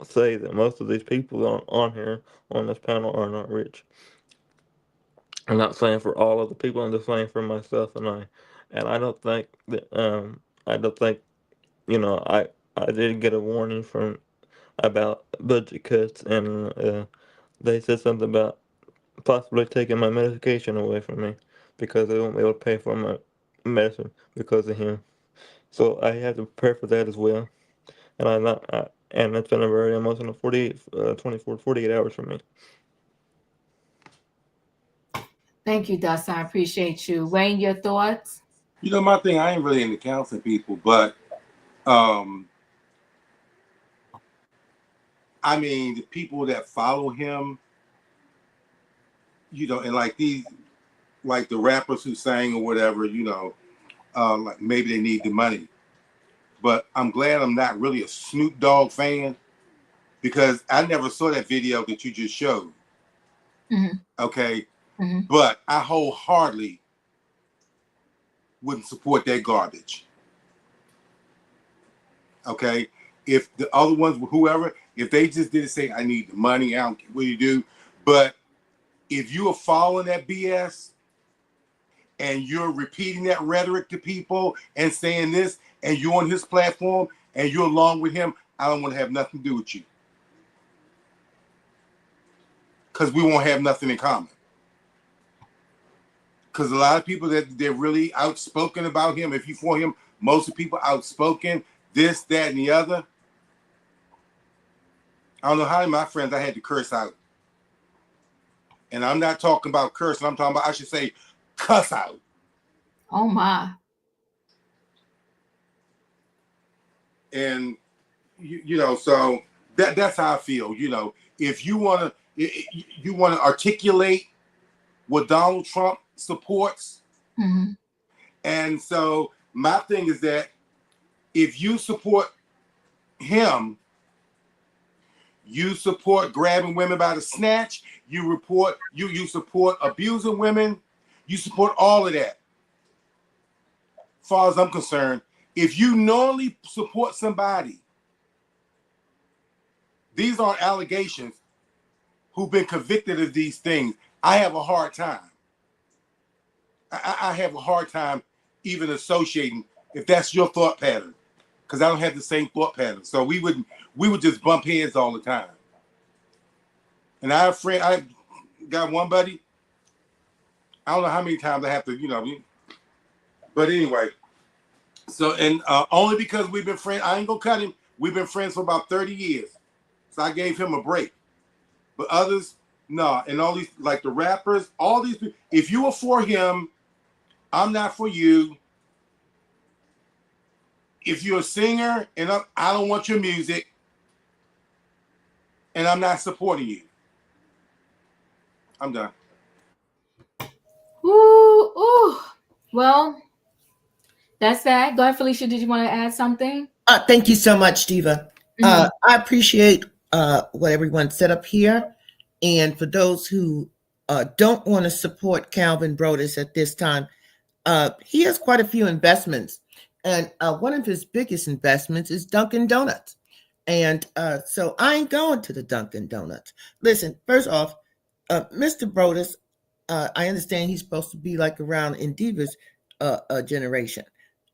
say that most of these people on here on this panel are not rich. I'm not saying for all of the people. I'm just saying for myself and I. And I don't think I did get a warning from about budget cuts, and they said something about possibly taking my medication away from me because they won't be able to pay for my medicine because of him. So I have to prepare for that as well. And and it's been a very emotional 48 hours for me. Thank you, Dustin. I appreciate you. Wayne, your thoughts? My thing, I ain't really into counseling people, but I mean, the people that follow him, and like the rappers who sang or whatever, like maybe they need the money. But I'm glad I'm not really a Snoop Dogg fan, because I never saw that video that you just showed. Mm-hmm. Okay. Mm-hmm. But I wholeheartedly wouldn't support that garbage. Okay. If the other ones, whoever, if they just didn't say, I need the money, I don't care what you do. But if you are following that BS and you're repeating that rhetoric to people and saying this, and you're on his platform and you're along with him, I don't want to have nothing to do with you. Because we won't have nothing in common. Because a lot of people that they're really outspoken about him, if you for him, most of the people outspoken, this, that, and the other. I don't know how many of my friends I had to curse out. And I'm not talking about cursing. I'm talking about, I should say, cuss out. Oh, my. And, so that's how I feel. If you want to articulate what Donald Trump supports. Mm-hmm. And so my thing is that if you support him, you support grabbing women by the snatch, you support abusing women, you support all of that. As far as I'm concerned, if you knowingly support somebody, these aren't allegations, who've been convicted of these things, I have a hard time. I have a hard time even associating if that's your thought pattern, because I don't have the same thought pattern. So we would just bump heads all the time. And I got one buddy. I don't know how many times I have to, but anyway. So, and only because we've been friends, I ain't gonna cut him. We've been friends for about 30 years. So I gave him a break. But others, no. And all these, like the rappers, all these people, if you were for him, I'm not for you. If you're a singer and I don't want your music, and I'm not supporting you. I'm done. Ooh. Well, that's that. Go ahead, Felicia. Did you want to add something? Thank you so much, Diva. I appreciate what everyone said up here. And for those who don't want to support Calvin Broadus at this time, he has quite a few investments. And one of his biggest investments is Dunkin' Donuts. And so I ain't going to the Dunkin' Donuts. Listen, first off, Mr. Broadus, I understand he's supposed to be like around in Diva's generation.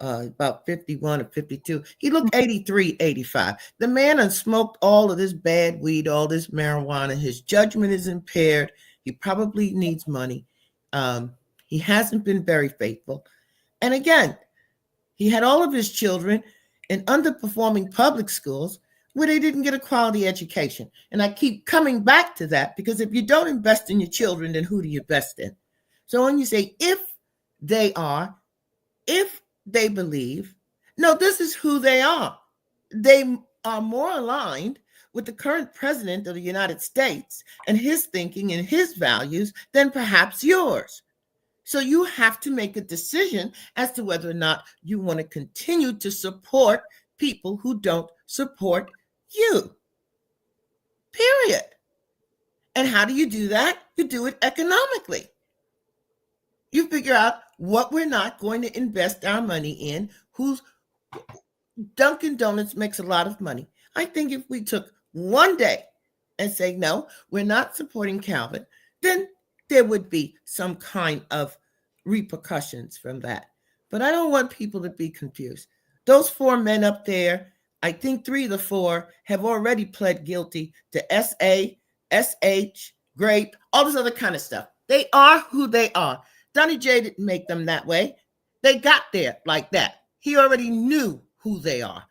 About 51 or 52. He looked 83, 85. The man has smoked all of this bad weed, all this marijuana. His judgment is impaired. He probably needs money. He hasn't been very faithful. And again, he had all of his children in underperforming public schools where they didn't get a quality education. And I keep coming back to that because if you don't invest in your children, then who do you invest in? So when you say if they believe, no, this is who they are. They are more aligned with the current president of the United States and his thinking and his values than perhaps yours. So you have to make a decision as to whether or not you want to continue to support people who don't support you. Period. And how do you do that? You do it economically. You figure out what we're not going to invest our money in. Dunkin' Donuts makes a lot of money. I think if we took one day and say, no, we're not supporting Calvin, then there would be some kind of repercussions from that. But I don't want people to be confused. Those 4 men up there, I think 3 of the 4 have already pled guilty to SA, SH, grape, all this other kind of stuff. They are who they are. Donnie J didn't make them that way. They got there like that. He already knew who they are.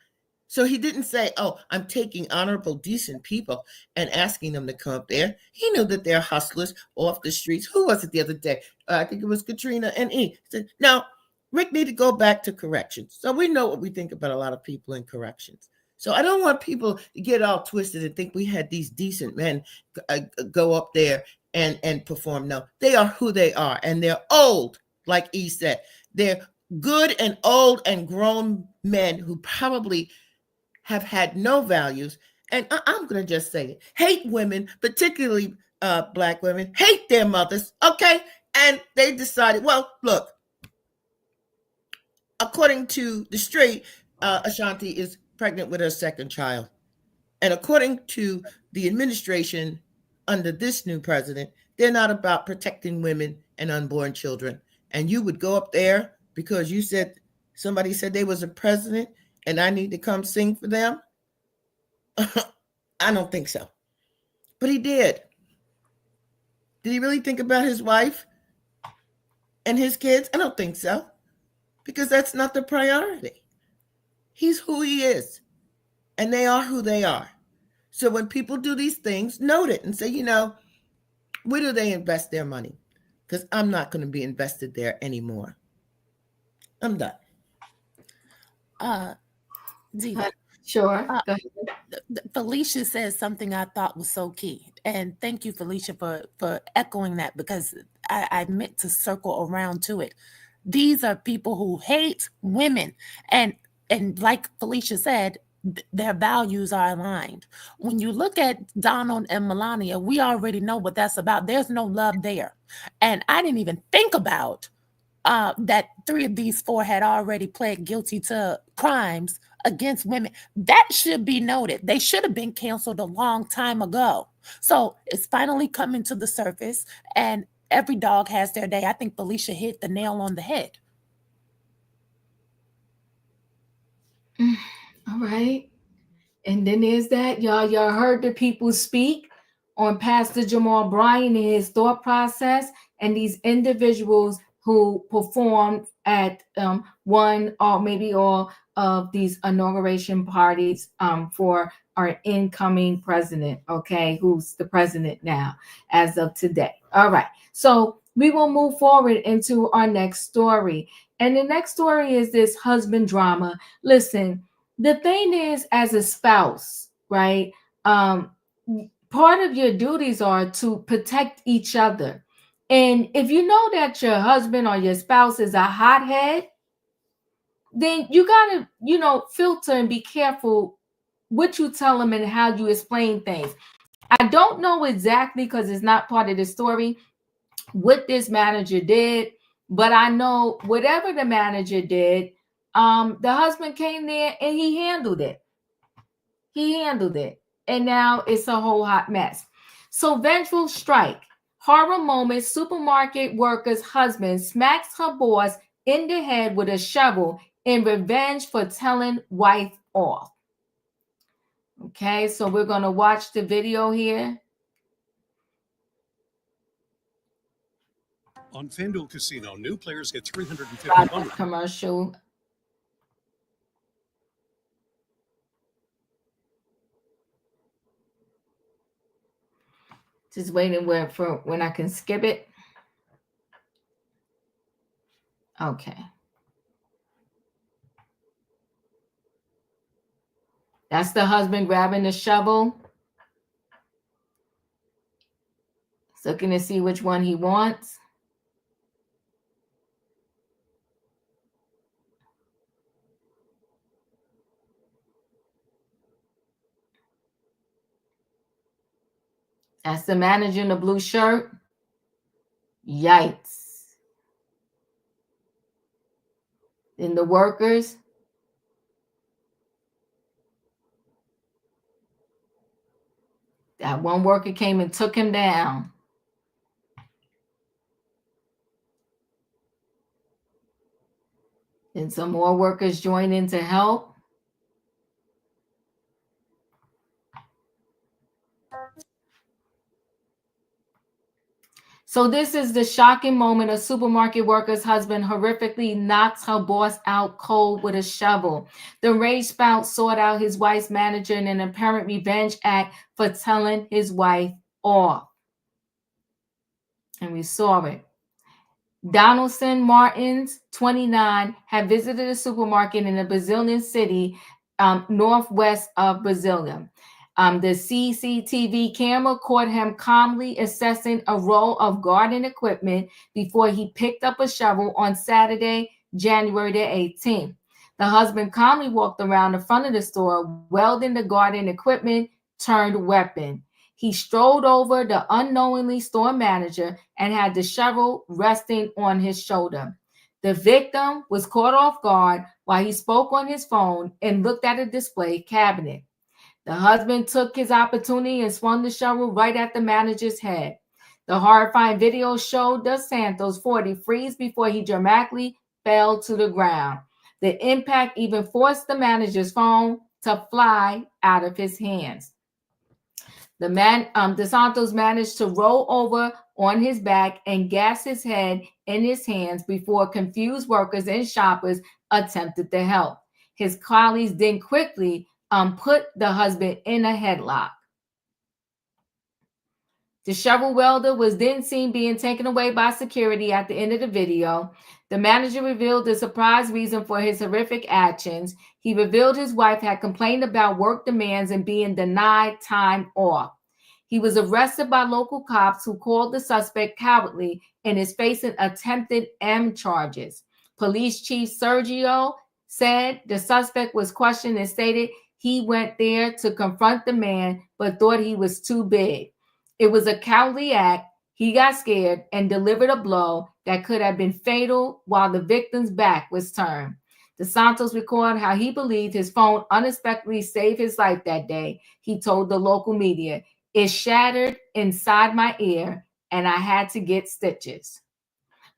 So he didn't say, oh, I'm taking honorable, decent people and asking them to come up there. He knew that they're hustlers off the streets. Who was it the other day? I think it was Katrina and E. Said, now, Rick need to go back to corrections. So we know what we think about a lot of people in corrections. So I don't want people to get all twisted and think we had these decent men go up there and perform. No, they are who they are. And they're old, like E said. They're good and old and grown men who probably have had no values. And I'm going to just say it. Hate women, particularly Black women, hate their mothers, okay? And they decided, well, look, according to the street, Ashanti is pregnant with her second child. And according to the administration under this new president, they're not about protecting women and unborn children. And you would go up there because you said, somebody said they was a president and I need to come sing for them? I don't think so. But he did. Did he really think about his wife and his kids? I don't think so. Because that's not the priority. He's who he is. And they are who they are. So when people do these things, note it and say, you know, where do they invest their money? Because I'm not going to be invested there anymore. I'm done. Diva. Sure. Go ahead. Felicia says something I thought was so key. And thank you, Felicia, for echoing that, because I meant to circle around to it. These are people who hate women. And like Felicia said, their values are aligned. When you look at Donald and Melania, we already know what that's about. There's no love there. And I didn't even think about that 3 of these 4 had already pled guilty to crimes against women. That should be noted. They should have been canceled a long time ago. So it's finally coming to the surface, and every dog has their day. I think Felicia hit the nail on the head. All right. And then there's that. Y'all heard the people speak on Pastor Jamal Bryant and his thought process, and these individuals who performed at one or maybe all of these inauguration parties for our incoming president, okay, who's the president now as of today. All right. So we will move forward into our next story. And the next story is this husband drama. Listen, the thing is, as a spouse, right, part of your duties are to protect each other. And if you know that your husband or your spouse is a hothead, then you gotta, filter and be careful what you tell them and how you explain things. I don't know exactly, because it's not part of the story, what this manager did, but I know whatever the manager did, the husband came there and he handled it. And now it's a whole hot mess. So vengeful strike. Horror moment. Supermarket worker's husband smacks her boss in the head with a shovel in revenge for telling wife off. Okay, so we're going to watch the video here. On FanDuel Casino, new players get $350. Commercial. Just waiting for when I can skip it. Okay. That's the husband grabbing the shovel. He's looking to see which one he wants. That's the manager in the blue shirt. Yikes. Then the workers. That one worker came and took him down. Then some more workers joined in to help. So this is the shocking moment. A supermarket worker's husband horrifically knocks her boss out cold with a shovel. The enraged spouse sought out his wife's manager in an apparent revenge act for telling his wife off. And we saw it. Donaldson Martins, 29, had visited a supermarket in a Brazilian city northwest of Brasilia. The CCTV camera caught him calmly assessing a roll of garden equipment before he picked up a shovel on Saturday, January the 18th. The husband calmly walked around the front of the store, welding the garden equipment turned weapon. He strolled over the unknowingly store manager and had the shovel resting on his shoulder. The victim was caught off guard while he spoke on his phone and looked at a display cabinet. The husband took his opportunity and swung the shovel right at the manager's head. The horrifying video showed Dos Santos, 40, freeze before he dramatically fell to the ground. The impact even forced the manager's phone to fly out of his hands. Dos Santos managed to roll over on his back and gas his head in his hands before confused workers and shoppers attempted to help. His colleagues then quickly put the husband in a headlock. The shovel welder was then seen being taken away by security at the end of the video. The manager revealed the surprise reason for his horrific actions. He revealed his wife had complained about work demands and being denied time off. He was arrested by local cops who called the suspect cowardly and is facing attempted M charges. Police Chief Sergio said the suspect was questioned and stated he went there to confront the man but thought he was too big. It was a cowardly act. He got scared and delivered a blow that could have been fatal while the victim's back was turned. Dos Santos recorded how he believed his phone unexpectedly saved his life that day. He told the local media, "It shattered inside my ear and I had to get stitches.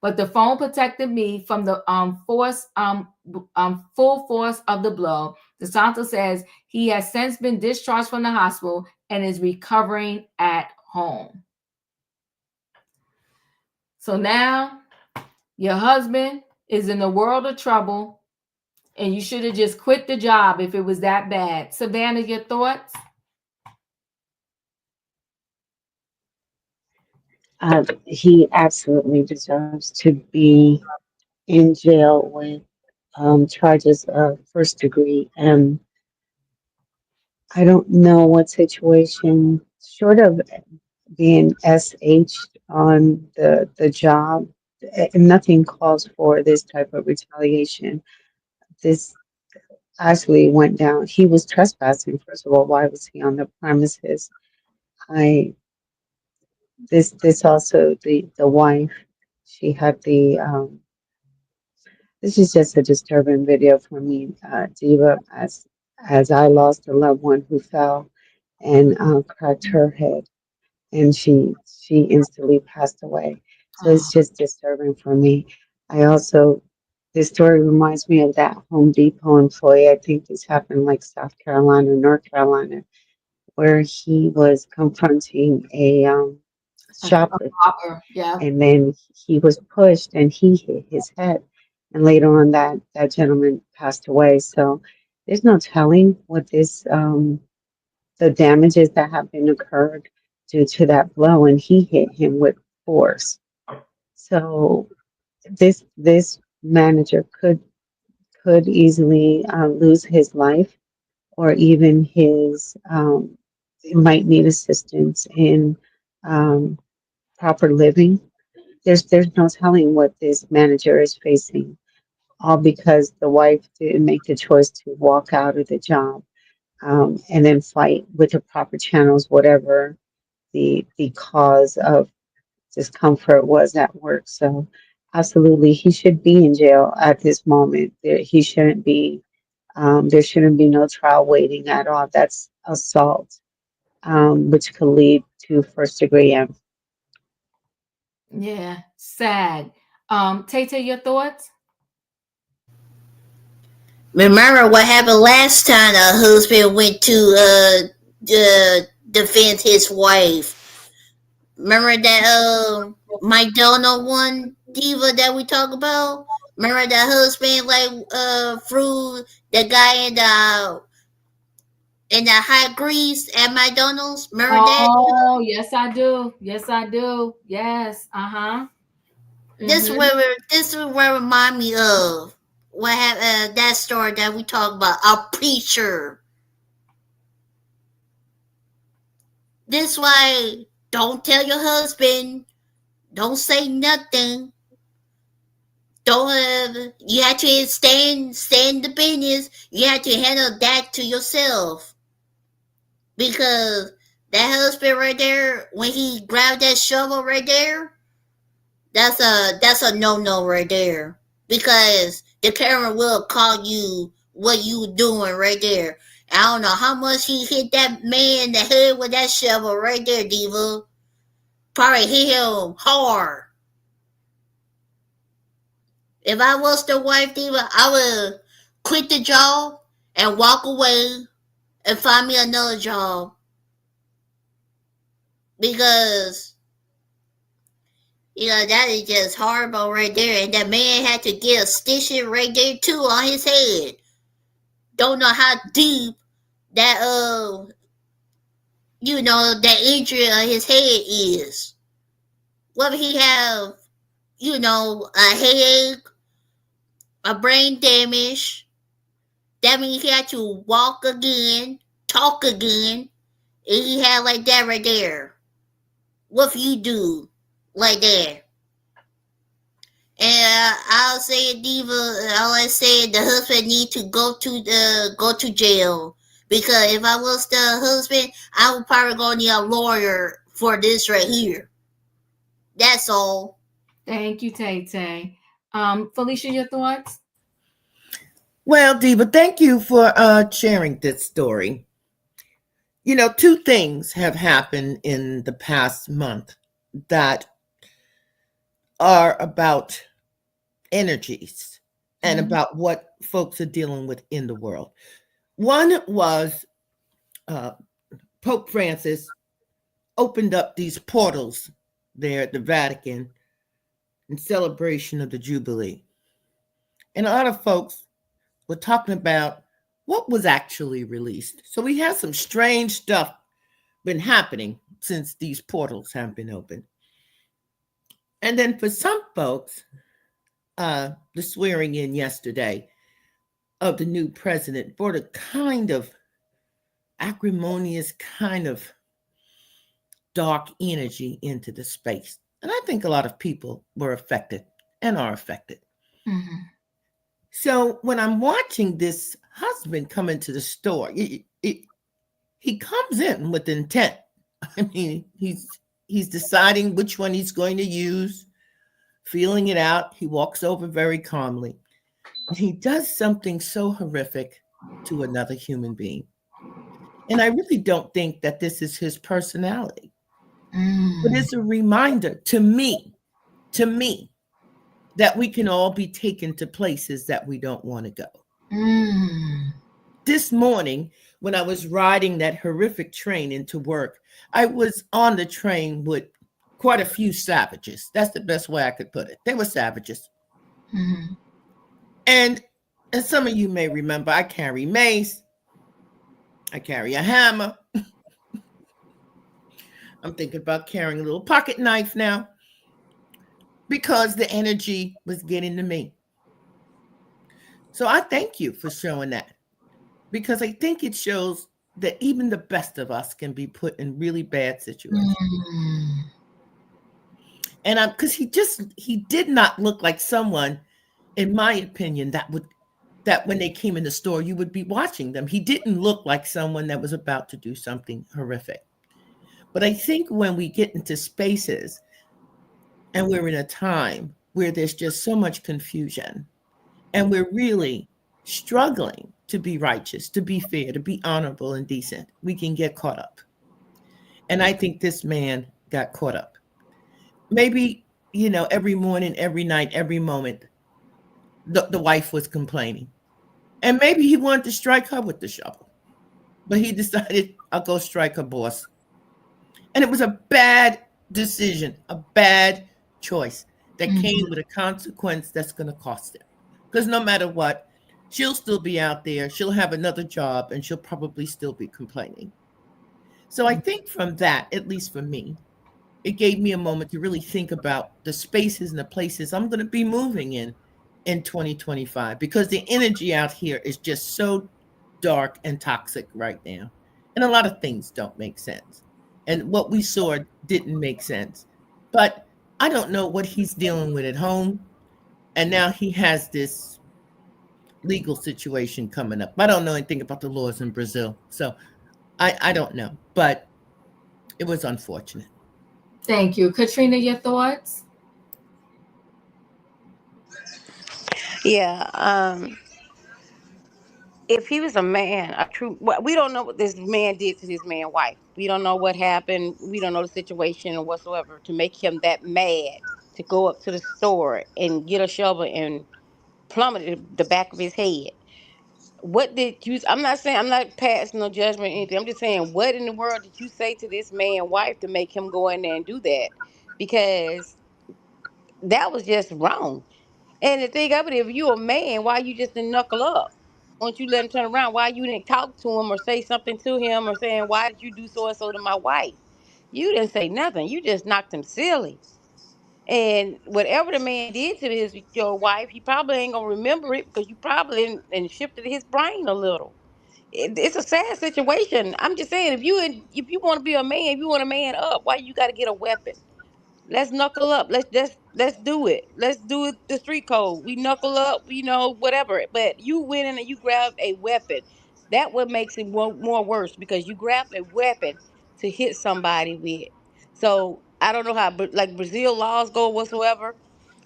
But the phone protected me from the full force of the blow." Dos Santos says he has since been discharged from the hospital and is recovering at home. So now your husband is in a world of trouble and you should have just quit the job if it was that bad. Savannah, your thoughts? He absolutely deserves to be in jail with charges of first degree. I don't know what situation short of being SH on the job, nothing calls for this type of retaliation. This actually went down. He was trespassing, first of all. Why was he on the premises? I this also the wife, she had the this is just a disturbing video for me, Diva, as I lost a loved one who fell and cracked her head, and she instantly passed away. So it's just disturbing for me. I also this story reminds me of that Home Depot employee. I think this happened like South Carolina, North Carolina, where he was confronting a shoplifter, Yeah. and then he was pushed and he hit his head, and later on that gentleman passed away. So there's no telling what this the damages that have been occurred due to that blow, and he hit him with force. So this manager could easily lose his life, or even his might need assistance in um, proper living. There's no telling what this manager is facing, all because the wife didn't make the choice to walk out of the job, and then fight with the proper channels, whatever the cause of discomfort was at work. So absolutely, he should be in jail at this moment. He shouldn't be. There shouldn't be no trial waiting at all. That's assault, which could lead to first degree. Yeah. Sad. Tay, your thoughts? Remember what happened last time a husband went to defend his wife? Remember that McDonald one, Diva, that we talk about? Remember that husband threw the guy in the hot grease at McDonald's? Remember that? Oh, yes, I do. Yes, I do. Yes. Uh-huh. This is where remind me of what happened, that story that we talk about, a preacher. This why don't tell your husband, don't say nothing. Don't you have to stand the business. You have to handle that to yourself. Because that husband right there, when he grabbed that shovel right there, that's a no right there. Because the camera will call you what you doing right there. I don't know how much he hit that man in the head with that shovel right there, Diva. Probably hit him hard. If I was the wife, Diva, I would quit the job and walk away and find me another job. Because, that is just horrible right there. And that man had to get a stitching right there too on his head. Don't know how deep that that injury on his head is. Whether he have, a headache, a brain damage, that means he had to walk again, talk again, and he had like that right there. What if you do like that? And I'll say it, Diva. I say the husband need to go to jail, because if I was the husband, I would probably go need a lawyer for this right here. That's all. Thank you, Tay. Felicia, your thoughts? Well, Diva, thank you for sharing this story. Two things have happened in the past month that are about energies and about what folks are dealing with in the world. One was Pope Francis opened up these portals there at the Vatican in celebration of the Jubilee. And a lot of folks were talking about what was actually released. So we have some strange stuff been happening since these portals have been opened. And then for some folks, the swearing in yesterday of the new president brought a kind of acrimonious kind of dark energy into the space. And I think a lot of people were affected and are affected. Mm-hmm. So when I'm watching this husband come into the store, he comes in with intent. I mean, he's deciding which one he's going to use, feeling it out. He walks over very calmly. And he does something so horrific to another human being. And I really don't think that this is his personality. But it's a reminder to me, that we can all be taken to places that we don't want to go. This morning, when I was riding that horrific train into work, I was on the train with quite a few savages. That's the best way I could put it. They were savages. And as some of you may remember, I carry mace. I carry a hammer. I'm thinking about carrying a little pocket knife now because the energy was getting to me. So I thank you for showing that, because I think it shows that even the best of us can be put in really bad situations. And because he did not look like someone, in my opinion, that when they came in the store, you would be watching them. He didn't look like someone that was about to do something horrific. But I think when we get into spaces and we're in a time where there's just so much confusion and we're really struggling to be righteous, to be fair, to be honorable and decent, we can get caught up. And I think this man got caught up. Maybe, every morning, every night, every moment, the wife was complaining. And maybe he wanted to strike her with the shovel. But he decided, I'll go strike her boss. And it was a bad decision, a bad choice that came with a consequence that's going to cost him. Because no matter what, she'll still be out there. She'll have another job, and she'll probably still be complaining. So I think from that, at least for me, it gave me a moment to really think about the spaces and the places I'm going to be moving in 2025, because the energy out here is just so dark and toxic right now. And a lot of things don't make sense. And what we saw didn't make sense. But I don't know what he's dealing with at home. And now he has this legal situation coming up. I don't know anything about the laws in Brazil. So I don't know. But it was unfortunate. Thank you. Katrina, your thoughts? Yeah. If he was a man, we don't know what this man did to his man's wife. We don't know what happened. We don't know the situation or whatsoever to make him that mad to go up to the store and get a shovel and plummet the back of his head. What did you? I'm not saying, I'm not passing no judgment or anything. I'm just saying, what in the world did you say to this man's wife to make him go in there and do that? Because that was just wrong. And the thing of it, if you a man, why you just didn't knuckle up? Once you let him turn around, why you didn't talk to him or say something to him or saying, why did you do so and so to my wife? You didn't say nothing. You just knocked him silly. And whatever the man did to your wife, he probably ain't gonna remember it because you probably and shifted his brain a little. It's a sad situation. I'm just saying, if you want to be a man, if you want a man up, why you got to get a weapon? Let's knuckle up. Let's do it. Let's do it the street code. We knuckle up, whatever. But you went in and you grabbed a weapon. That what makes it more worse, because you grabbed a weapon to hit somebody with. So I don't know how like Brazil laws go whatsoever,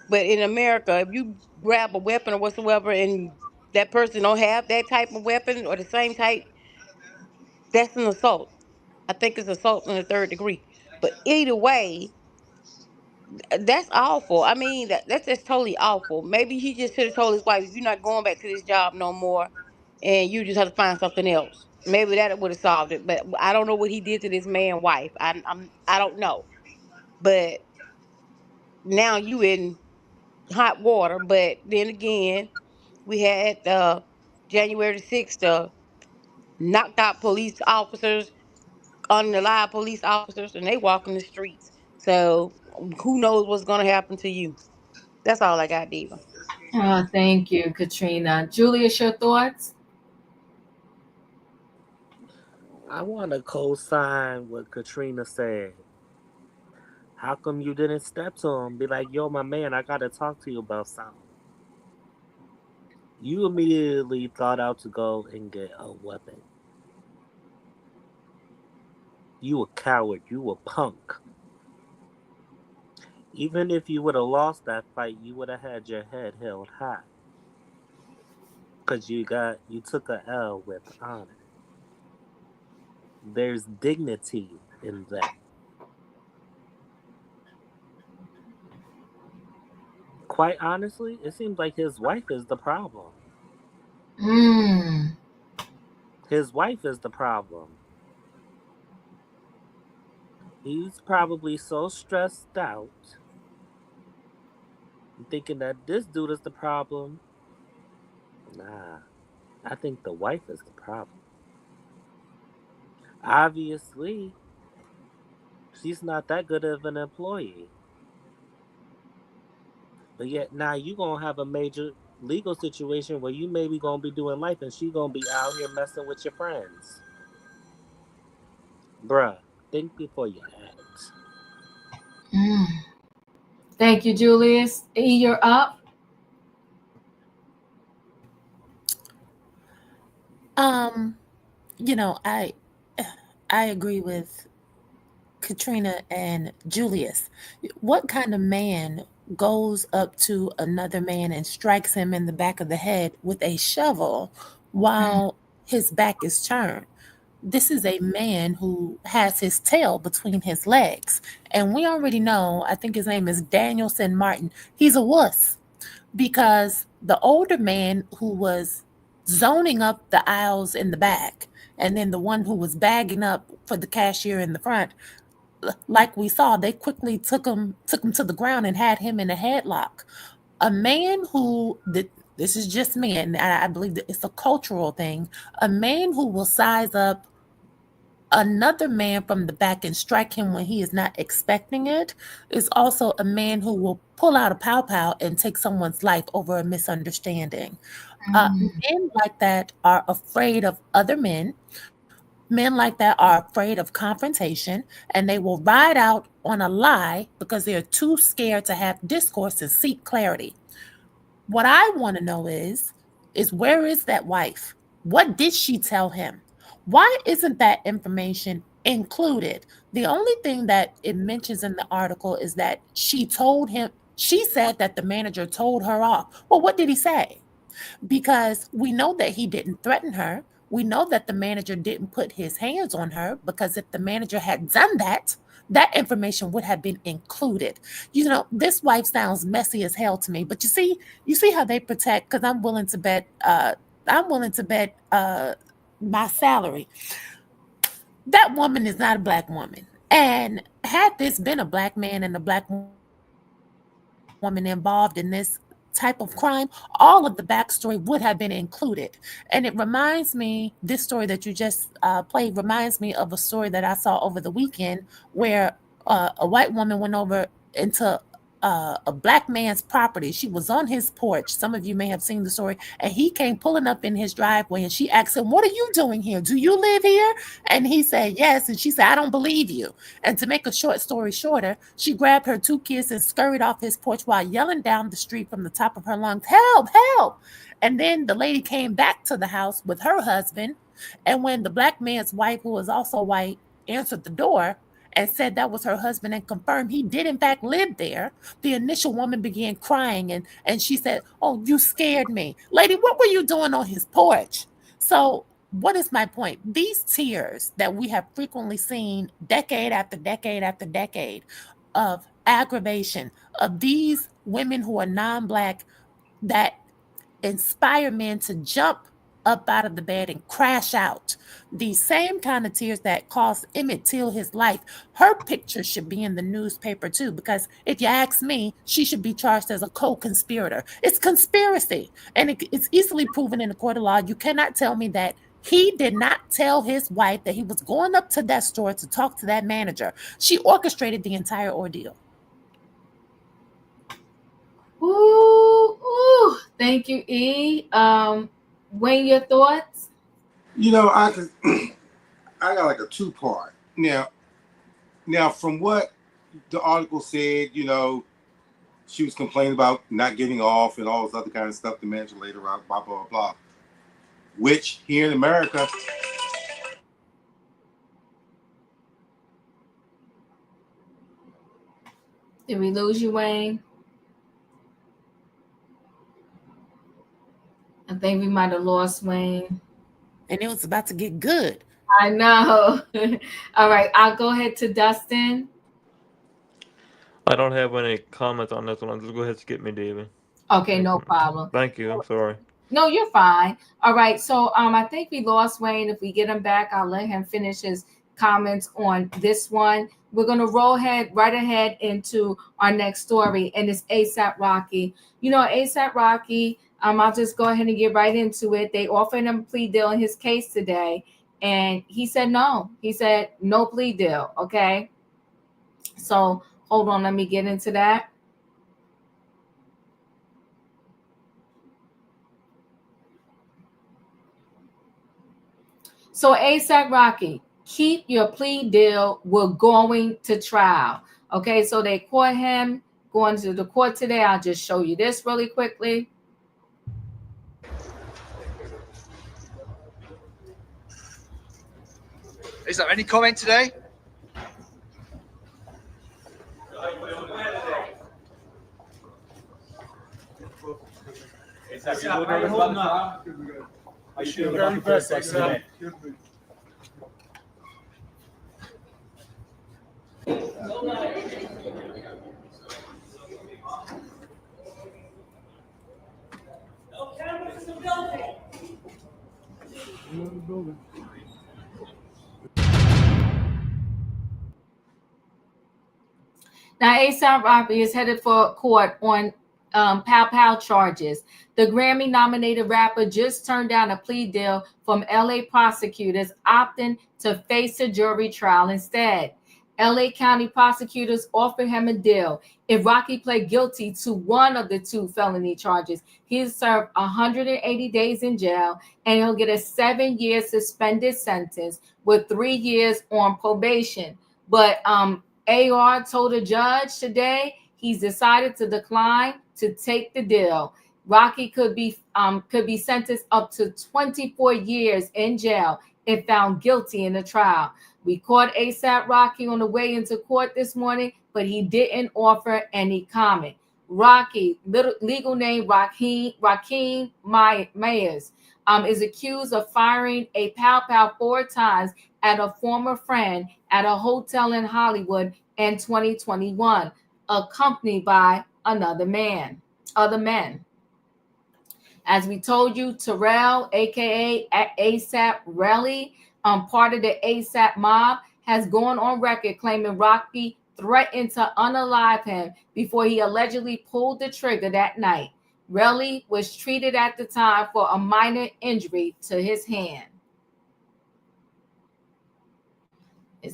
but in America, if you grab a weapon or whatsoever and that person don't have that type of weapon or the same type, that's an assault. I think it's assault in the third degree. But either way, that's awful. I mean, that's just totally awful. Maybe he just should have told his wife, "You're not going back to this job no more, and you just have to find something else." Maybe that would have solved it. But I don't know what he did to this man's wife. I don't know. But now you in hot water. But then again, we had January 6th, knocked out police officers, unalive police officers, and they walking the streets. So who knows what's gonna happen to you? That's all I got, Diva. Oh, thank you, Katrina. Julius, your thoughts? I want to co-sign what Katrina said. How come you didn't step to him? Be like, yo, my man, I gotta talk to you about something. You immediately thought out to go and get a weapon. You a coward. You a punk. Even if you would have lost that fight, you would have had your head held high. Cause you took a L with honor. There's dignity in that. Quite honestly, it seems like his wife is the problem. His wife is the problem. He's probably so stressed out, thinking that this dude is the problem. Nah, I think the wife is the problem. Obviously, she's not that good of an employee. But yet now you gonna have a major legal situation where you maybe gonna be doing life and she gonna be out here messing with your friends. Bruh, think before you act. Thank you, Julius. E, you're up. You know, I agree with Katrina and Julius. What kind of man goes up to another man and strikes him in the back of the head with a shovel while his back is turned? This is a man who has his tail between his legs. And we already know, I think his name is Danielson Martin, he's a wuss, because the older man who was zoning up the aisles in the back, and then the one who was bagging up for the cashier in the front, like we saw, they quickly took him to the ground and had him in a headlock. A man who, this is just me, and I believe that it's a cultural thing, a man who will size up another man from the back and strike him when he is not expecting it is also a man who will pull out a pow-pow and take someone's life over a misunderstanding. Men like that are afraid of other men. Men like that are afraid of confrontation, and they will ride out on a lie because they're too scared to have discourse and seek clarity. What I want to know is where is that wife? What did she tell him? Why isn't that information included? The only thing that it mentions in the article is that she said that the manager told her off. Well, what did he say? Because we know that he didn't threaten her. We know that the manager didn't put his hands on her, because if the manager had done that, that information would have been included. You know, this wife sounds messy as hell to me, but you see how they protect, because I'm willing to bet my salary. That woman is not a black woman. And had this been a black man and a black woman involved in this type of crime, all of the backstory would have been included. And it reminds me, this story that you just played reminds me of a story that I saw over the weekend where a white woman went over into a black man's property. She was on his porch. Some of you may have seen the story. And he came pulling up in his driveway, and she asked him, "What are you doing here? Do you live here?" And he said, "Yes." And she said, "I don't believe you." And to make a short story shorter, she grabbed her 2 kids and scurried off his porch while yelling down the street from the top of her lungs, "Help, help." And then the lady came back to the house with her husband. And when the black man's wife, who was also white, answered the door and said that was her husband and confirmed he did in fact live there, the initial woman began crying, and she said, "Oh, you scared me. Lady, what were you doing on his porch?" So what is my point? These tears that we have frequently seen decade after decade after decade of aggravation of these women who are non-black that inspire men to jump up out of the bed and crash out. These same kind of tears that cost Emmett Till his life, her picture should be in the newspaper too, because if you ask me, she should be charged as a co-conspirator. It's conspiracy, and it's easily proven in the court of law. You cannot tell me that he did not tell his wife that he was going up to that store to talk to that manager. She orchestrated the entire ordeal. Ooh, thank you, E. Wayne, your thoughts? You know, I got like a 2-part. Now from what the article said, you know, she was complaining about not getting off and all this other kind of stuff. The manager later on, blah, blah, blah. Which here in America, Did we lose you, Wayne? I think we might have lost Wayne. And it was about to get good. I know. All right, I'll go ahead to Dustin. I don't have any comments on this one. Just go ahead and skip me, David. Okay, no problem. Thank you. I'm sorry. No, you're fine. All right, so I think we lost Wayne. If we get him back, I'll let him finish his comments on this one. We're gonna roll right ahead into our next story, and it's ASAP Rocky. You know, ASAP Rocky. I'll just go ahead and get right into it. They offered him a plea deal in his case today, and he said no. He said no plea deal. Okay. So hold on, let me get into that. So ASAP Rocky, keep your plea deal. We're going to trial. Okay, so they caught him going to the court today. I'll just show you this really quickly. Is there any comment today? Now, ASAP Rocky is headed for court on Pow Pow charges. The Grammy-nominated rapper just turned down a plea deal from LA prosecutors, opting to face a jury trial instead. LA County prosecutors offered him a deal. If Rocky pled guilty to one of the two felony charges, he'll serve 180 days in jail, and he'll get a 7-year suspended sentence with 3 years on probation. But AR told a judge today he's decided to decline to take the deal. Rocky could be sentenced up to 24 years in jail if found guilty in the trial. We caught ASAP Rocky on the way into court this morning, but he didn't offer any comment. Rocky, legal name Rakeem Myers, is accused of firing a Pow Pow 4 times at a former friend at a hotel in Hollywood in 2021, accompanied by other men. As we told you, Terrell, aka ASAP Relly, part of the ASAP mob, has gone on record claiming Rocky threatened to unalive him before he allegedly pulled the trigger that night. Relly was treated at the time for a minor injury to his hand.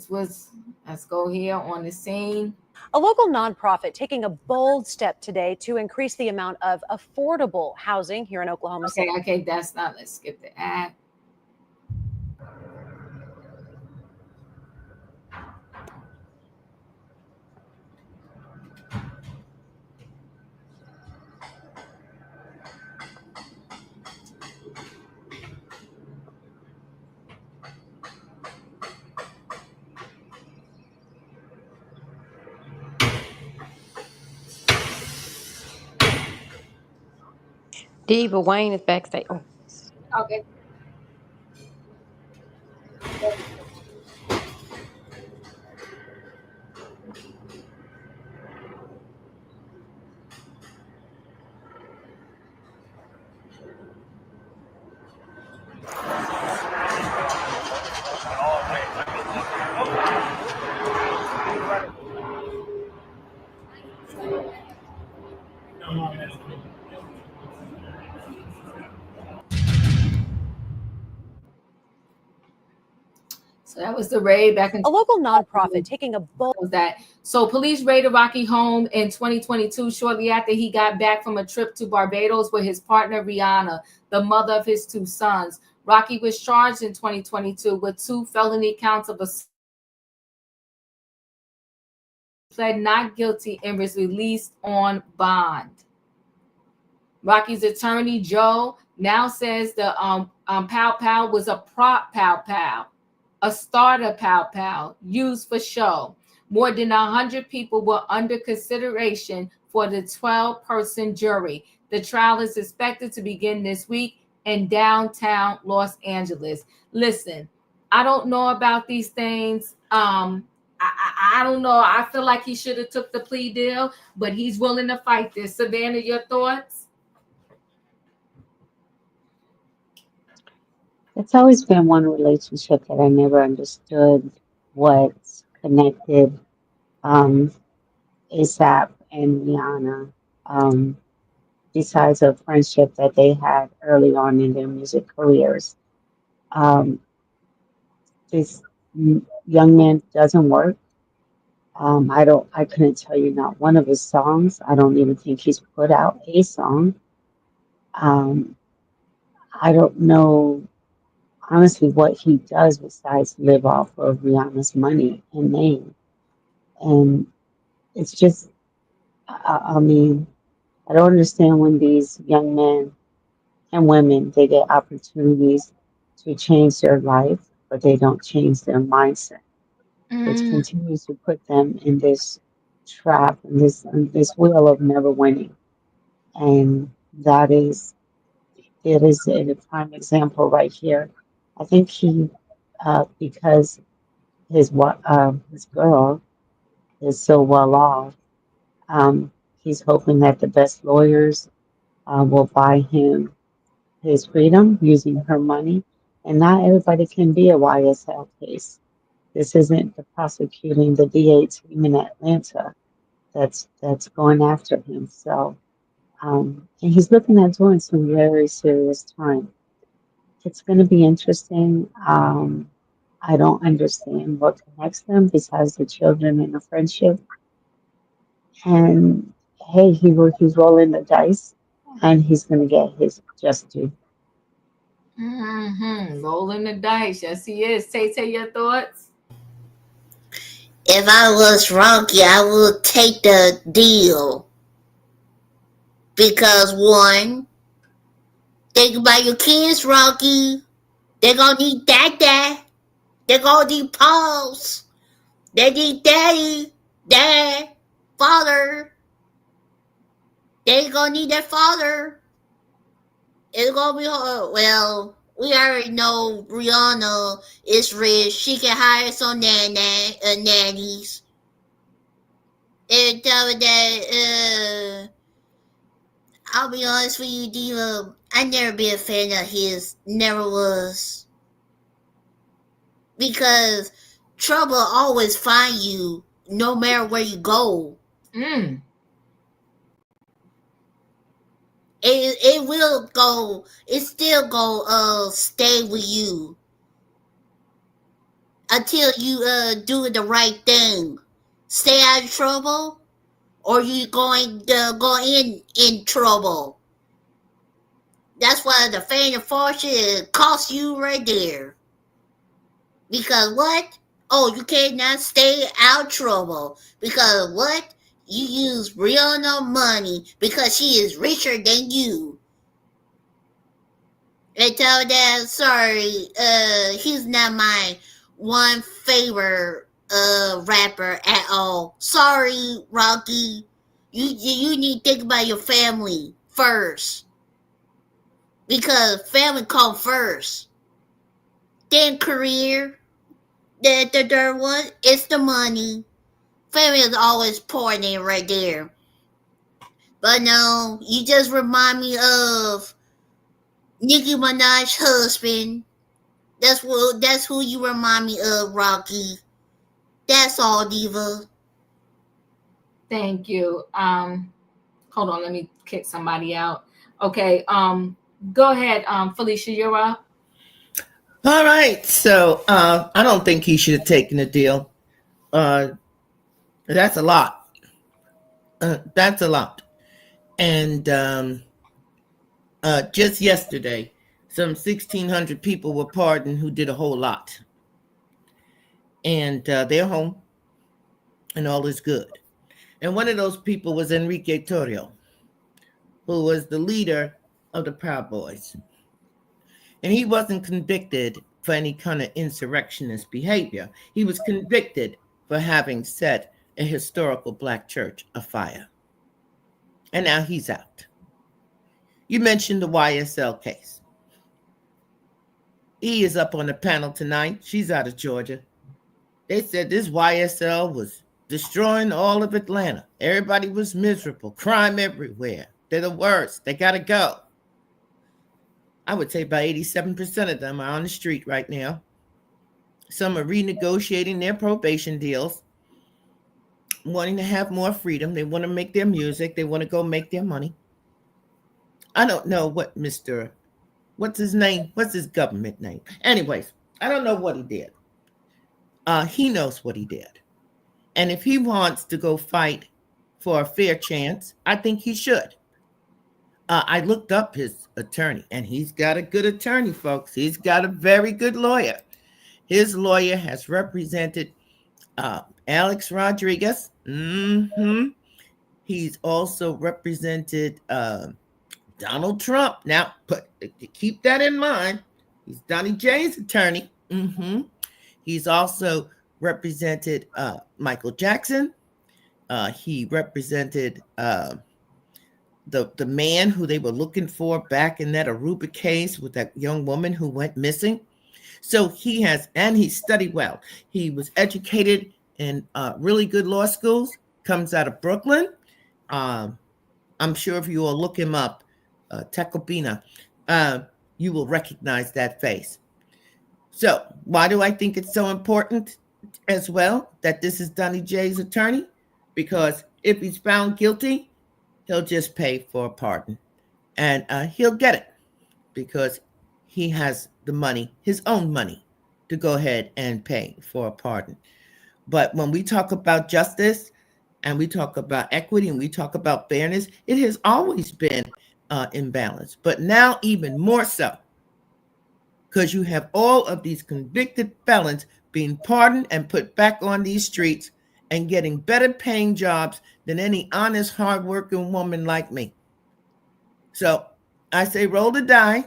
Let's go here on the scene. A local nonprofit taking a bold step today to increase the amount of affordable housing here in Oklahoma City. Okay, that's not, let's skip the ad. Diva Wayne is backstage. Oh. Okay. So that was the raid back in a local nonprofit taking a bold. So police raided Rocky home in 2022, shortly after he got back from a trip to Barbados with his partner Rihanna, the mother of his 2 sons. Rocky was charged in 2022 with 2 felony counts of assault. pled not guilty and was released on bond. Rocky's attorney, Joe, now says the Pow Pow was a prop Pow Pow, a starter Pow Pow used for show. More than 100 people were under consideration for the 12-person jury. The trial is expected to begin this week in downtown Los Angeles. Listen, I don't know about these things. I don't know. I feel like he should have took the plea deal, but he's willing to fight this. Savannah, your thoughts? It's always been one relationship that I never understood what's connected ASAP and Rihanna, besides a friendship that they had early on in their music careers. Um, this young man doesn't work. I couldn't tell you not one of his songs. I don't even think he's put out a song. I don't know honestly what he does besides live off of Rihanna's money and name. And it's just, I mean, I don't understand when these young men and women, they get opportunities to change their life, but they don't change their mindset, which continues to put them in this trap and this wheel of never winning. And that is, it is a prime example right here. I think he, because his girl is so well off, he's hoping that the best lawyers will buy him his freedom using her money. And not everybody can be a YSL case. This isn't the prosecuting the DA team in Atlanta that's going after him. So, and he's looking at doing some very serious time. It's going to be interesting. I don't understand what connects them besides the children and the friendship. And hey, he's rolling the dice, and he's going to get his just due. Rolling the dice. Yes, he is. Tay, your thoughts? If I was Rocky, I would take the deal. Because one, think about your kids, Rocky. They're gonna need dad. They're gonna need paws. They need daddy, dad, father. They gonna need their father. It's gonna be hard. Well, we already know Rihanna is rich. She can hire some nannies. And tell me that, I'll be honest with you, Diva. I never been a fan of his. Never was. Because trouble always find you, no matter where you go. It will go. It still go. Stay with you until you do the right thing. Stay out of trouble, or you going to go in trouble. That's why the fame and fortune costs you right there. Because what? Oh, you cannot stay out of trouble. Because what? You use Rihanna money because she is richer than you. And tell that, sorry, he's not my one favorite rapper at all. Sorry, Rocky. You need to think about your family first. Because family come first. Then career. The third one is the money. Family is always important right there. But no, you just remind me of Nicki Minaj's husband. That's who you remind me of, Rocky. That's all, Diva. Thank you. Hold on, let me kick somebody out. Okay, go ahead, Felicia, you're up. All right. So I don't think he should have taken the deal. That's a lot. That's a lot. And just yesterday, some 1,600 people were pardoned who did a whole lot. And they're home, and all is good. And one of those people was Enrique Torrio, who was the leader of the Proud Boys. And he wasn't convicted for any kind of insurrectionist behavior. He was convicted for having set a historical black church afire. And now he's out. You mentioned the YSL case. E is up on the panel tonight. She's out of Georgia. They said this YSL was destroying all of Atlanta. Everybody was miserable. Crime everywhere. They're the worst. They got to go. I would say about 87% of them are on the street right now. Some are renegotiating their probation deals, wanting to have more freedom. They want to make their music. They want to go make their money. I don't know what what's his name? What's his government name? Anyways, I don't know what he did. He knows what he did. And if he wants to go fight for a fair chance, I think he should. I looked up his attorney, and he's got a good attorney, folks. He's got a very good lawyer. His lawyer has represented Alex Rodriguez. He's also represented Donald Trump. Now, keep that in mind. He's Donnie J's attorney. He's also represented Michael Jackson. He represented the man who they were looking for back in that Aruba case with that young woman who went missing. So he has, and he studied well. He was educated in really good law schools, comes out of Brooklyn. I'm sure if you will look him up, Tecopina, you will recognize that face. So why do I think it's so important as well that this is Donnie J's attorney? Because if he's found guilty, he'll just pay for a pardon. And he'll get it because he has the money, his own money, to go ahead and pay for a pardon. But when we talk about justice and we talk about equity and we talk about fairness, it has always been imbalanced. But now even more so, because you have all of these convicted felons being pardoned and put back on these streets and getting better paying jobs than any honest, hardworking woman like me. So I say roll the die,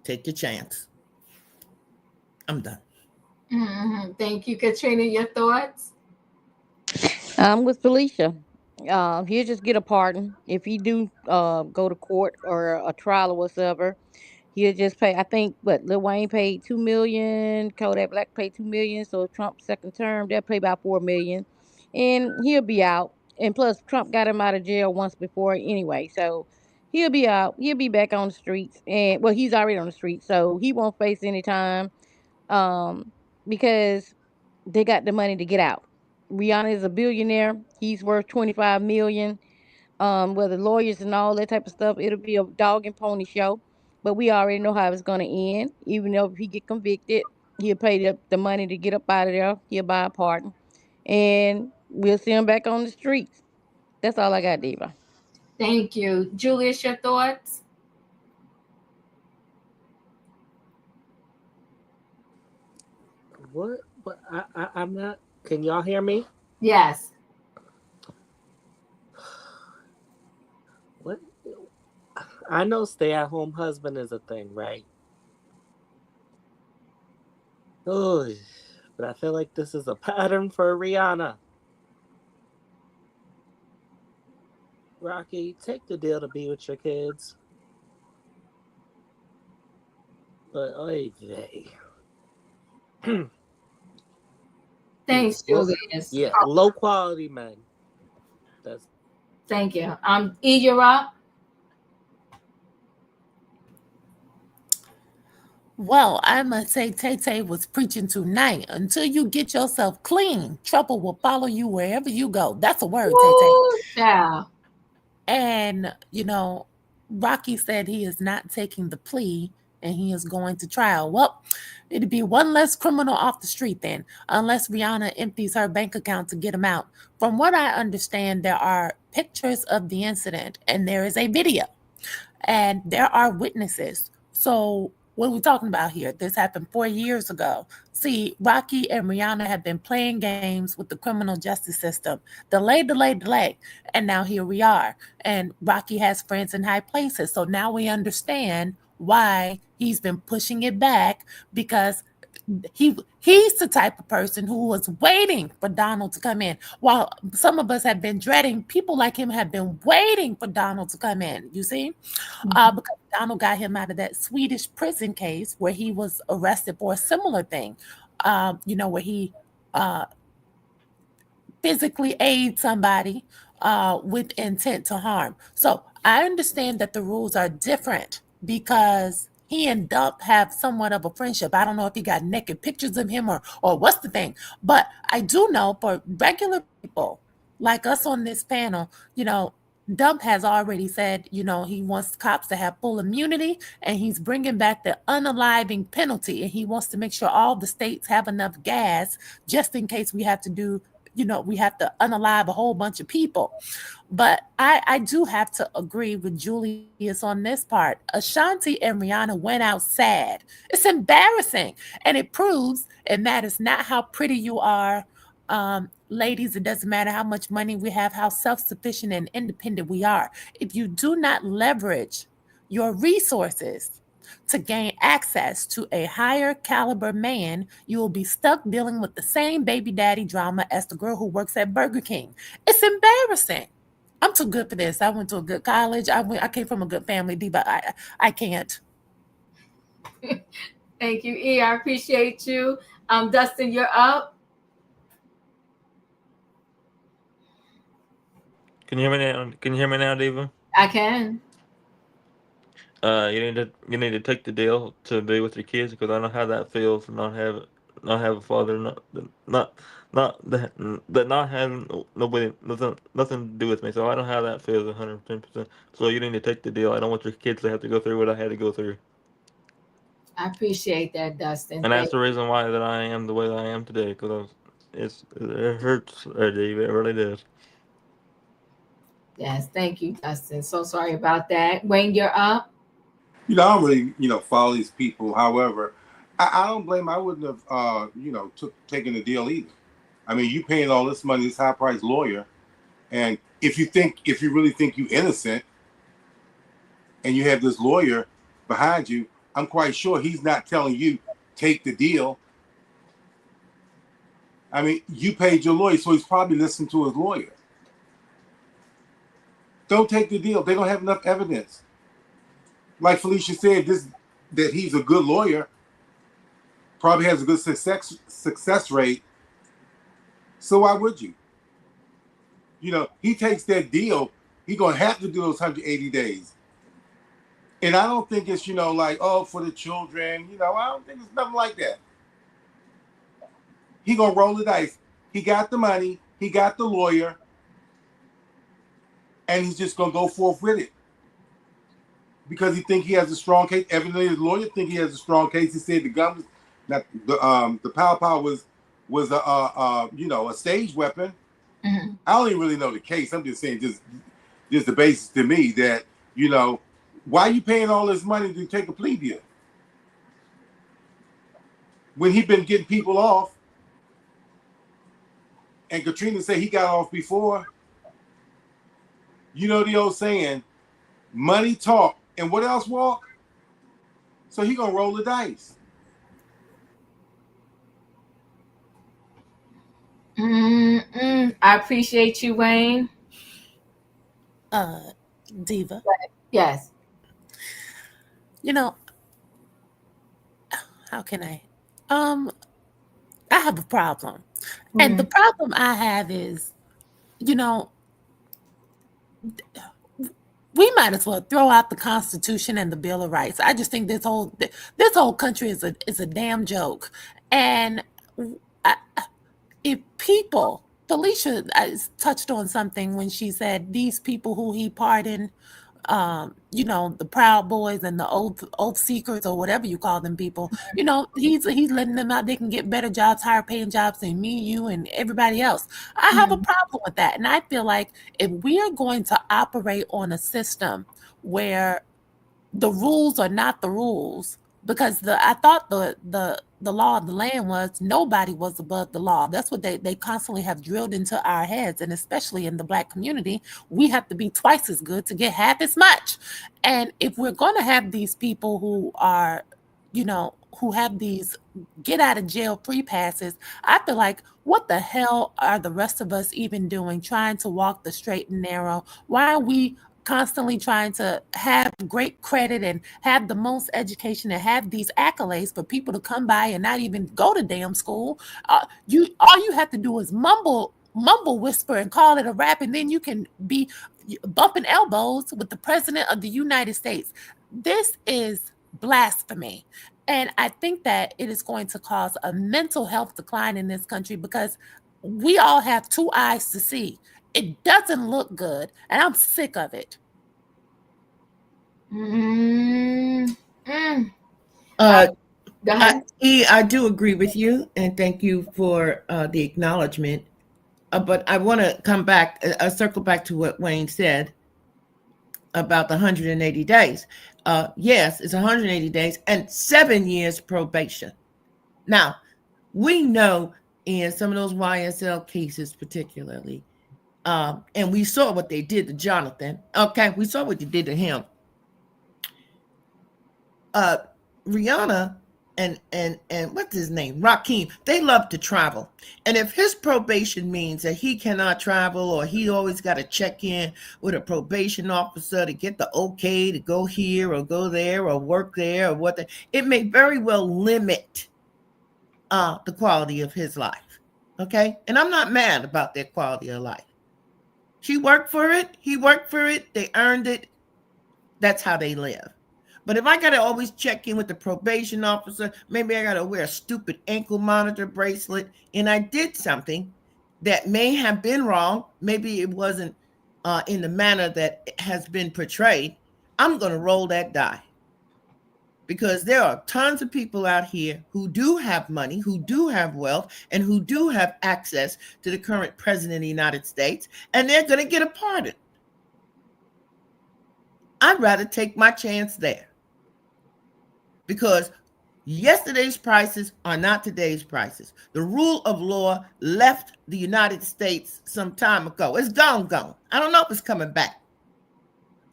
take your chance. I'm done. Thank you, Katrina. Your thoughts? I'm with Felicia. He'll just get a pardon. If he do go to court or a trial or whatever, he'll just pay. I think Lil Wayne paid $2 million, Kodak Black paid $2 million. So Trump's second term, they'll pay about $4 million, and he'll be out. And plus, Trump got him out of jail once before anyway, so he'll be out. He'll be back on the streets, and well, he's already on the streets, so he won't face any time, because they got the money to get out. Rihanna is a billionaire. He's worth $25 million. With the lawyers and all that type of stuff, it'll be a dog and pony show. But we already know how it's going to end. Even though if he get convicted, he'll pay the money to get up out of there. He'll buy a pardon. And we'll see him back on the streets. That's all I got, Diva. Thank you. Julius, your thoughts? What? But I'm not. Can y'all hear me? Yes. What? I know stay-at-home husband is a thing, right? Oh, but I feel like this is a pattern for Rihanna. Rocky, take the deal to be with your kids. But oy vey. Thanks, Julius. Yeah, low quality men. Thank you. E, you're up. Well, I must say Tay was preaching tonight. Until you get yourself clean, trouble will follow you wherever you go. That's a word, Tay. Yeah. And, Rocky said he is not taking the plea and he is going to trial. Well, it'd be one less criminal off the street then, unless Rihanna empties her bank account to get him out. From what I understand, there are pictures of the incident and there is a video and there are witnesses. So what are we talking about here? This happened 4 years ago. See, Rocky and Rihanna have been playing games with the criminal justice system. Delay. And now here we are. And Rocky has friends in high places. So now we understand why he's been pushing it back, because he's the type of person who was waiting for Donald to come in. While some of us have been dreading, people like him have been waiting for Donald to come in, you see? Because Donald got him out of that Swedish prison case where he was arrested for a similar thing, where he physically aid somebody with intent to harm. So I understand that the rules are different because he and Dump have somewhat of a friendship. I don't know if he got naked pictures of him or what's the thing, but I do know for regular people like us on this panel, Dump has already said, he wants cops to have full immunity, and he's bringing back the unaliving penalty, and he wants to make sure all the states have enough gas just in case we have to we have to unalive a whole bunch of people. But I do have to agree with Julius on this part. Ashanti and Rihanna went out sad. It's embarrassing. And it proves it matters not how pretty you are. Ladies, it doesn't matter how much money we have, how self-sufficient and independent we are. If you do not leverage your resources to gain access to a higher caliber man, you will be stuck dealing with the same baby daddy drama as the girl who works at Burger King. It's embarrassing. I'm too good for this. I went to a good college. I came from a good family, D, but I can't. Thank you, E. I appreciate you. Dustin, you're up. Can you hear me now? Can you hear me now, Diva? I can. You need to take the deal to be with your kids, because I know how that feels to not have a father, not having nobody, nothing to do with me. So I know how that feels 110%. So you need to take the deal. I don't want your kids to have to go through what I had to go through. I appreciate that, Dustin. And that's the reason why that I am the way that I am today, because it hurts, Dave. It really does. Yes, thank you, Dustin. So sorry about that. Wayne, you're up. I don't really, follow these people. However, I don't blame. I wouldn't have, taken the deal either. I mean, you paying all this money, this high-priced lawyer, and if you really think you're innocent, and you have this lawyer behind you, I'm quite sure he's not telling you take the deal. I mean, you paid your lawyer, so he's probably listening to his lawyer. Don't take the deal. They don't have enough evidence. Like Felicia said, that he's a good lawyer, probably has a good success rate. So why would you? He takes that deal, he's gonna have to do those 180 days. And I don't think it's, for the children, I don't think it's nothing like that. He gonna roll the dice. He got the money, he got the lawyer, and he's just gonna go forth with it. Because he think he has a strong case. Evidently, his lawyer think he has a strong case. He said the gun, the pow was a stage weapon. Mm-hmm. I don't even really know the case. I'm just saying, just the basis to me that why are you paying all this money to take a plea deal when he been getting people off? And Katrina said he got off before. The old saying, money talk. And what else walk? So he gonna roll the dice. I appreciate you, Wayne. Diva. Yes. How can I? I have a problem. Mm-hmm. And the problem I have is, we might as well throw out the Constitution and the Bill of Rights. I just think this whole country is a damn joke. And if people, Felicia touched on something when she said these people who he pardoned, the Proud Boys and the oath seekers or whatever you call them people, he's letting them out. They can get better jobs, higher paying jobs than me, you, and everybody else. I have a problem with that. And I feel like if we are going to operate on a system where the rules are not the rules, because I thought the law of the land was nobody was above the law. That's what they constantly have drilled into our heads, and especially in the Black community, we have to be twice as good to get half as much. And if we're going to have these people who are, who have these get out of jail free passes, I feel like, what the hell are the rest of us even doing, trying to walk the straight and narrow? Why are we constantly trying to have great credit and have the most education and have these accolades for people to come by and not even go to damn school? All you have to do is mumble whisper and call it a rap, and then you can be bumping elbows with the president of the United States. This is blasphemy. And I think that it is going to cause a mental health decline in this country, because we all have two eyes to see. It doesn't look good, and I'm sick of it. Go ahead. I do agree with you, and thank you for the acknowledgement. But I want to come back, circle back to what Wayne said about the 180 days. Yes, it's 180 days and 7 years probation. Now, we know in some of those YSL cases particularly, and we saw what they did to Jonathan. Okay, we saw what they did to him. Rihanna and what's his name, Rakim, they love to travel. And if his probation means that he cannot travel, or he always got to check in with a probation officer to get the okay to go here or go there or work there or what, it may very well limit the quality of his life. Okay, and I'm not mad about their quality of life. She worked for it, he worked for it, they earned it. That's how they live. But if I got to always check in with the probation officer, maybe I got to wear a stupid ankle monitor bracelet, and I did something that may have been wrong, maybe it wasn't in the manner that has been portrayed, I'm going to roll that die. Because there are tons of people out here who do have money, who do have wealth, and who do have access to the current president of the United States, and they're going to get a pardon. I'd rather take my chance there. Because yesterday's prices are not today's prices. The rule of law left the United States some time ago. It's gone. I don't know if it's coming back.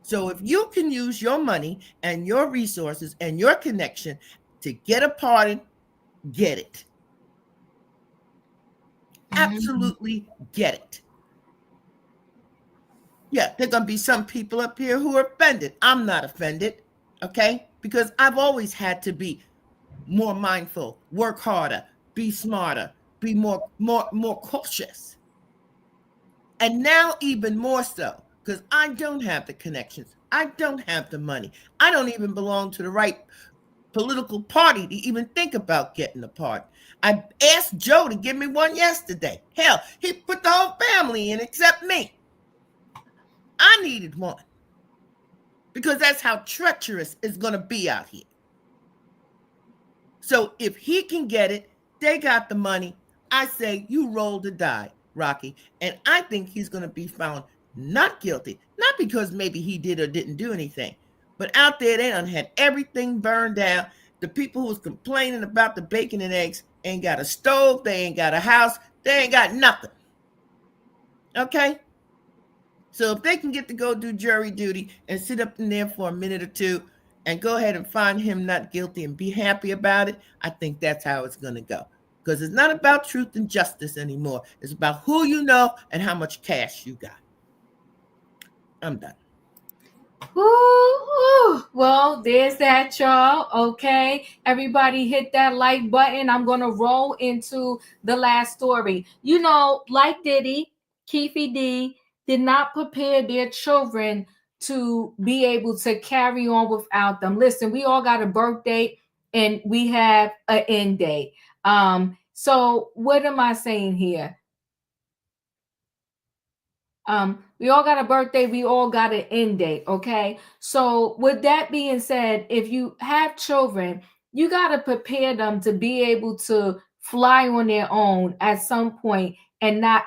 So if you can use your money and your resources and your connection to get a pardon, get it. Absolutely get it. Yeah, there are going to be some people up here who are offended. I'm not offended, okay? Because I've always had to be more mindful, work harder, be smarter, be more cautious. And now even more so, because I don't have the connections. I don't have the money. I don't even belong to the right political party to even think about getting a pardon. I asked Joe to give me one yesterday. Hell, he put the whole family in except me. I needed one. Because that's how treacherous it's going to be out here. So if he can get it, they got the money. I say you roll the die, Rocky. And I think he's going to be found not guilty. Not because maybe he did or didn't do anything. But out there, they done had everything burned down. The people who was complaining about the bacon and eggs ain't got a stove. They ain't got a house. They ain't got nothing. Okay? So if they can get to go do jury duty and sit up in there for a minute or two and go ahead and find him not guilty and be happy about it, I think that's how it's going to go. Because it's not about truth and justice anymore. It's about who you know and how much cash you got. I'm done. Ooh, well, there's that, y'all. Okay, everybody hit that like button. I'm going to roll into the last story. You know, like Diddy, Keefe D did not prepare their children to be able to carry on without them. Listen, we all got a birth date and we have an end date. So what am I saying here? We all got a birthday, we all got an end date, okay? So with that being said, if you have children, you got to prepare them to be able to fly on their own at some point and not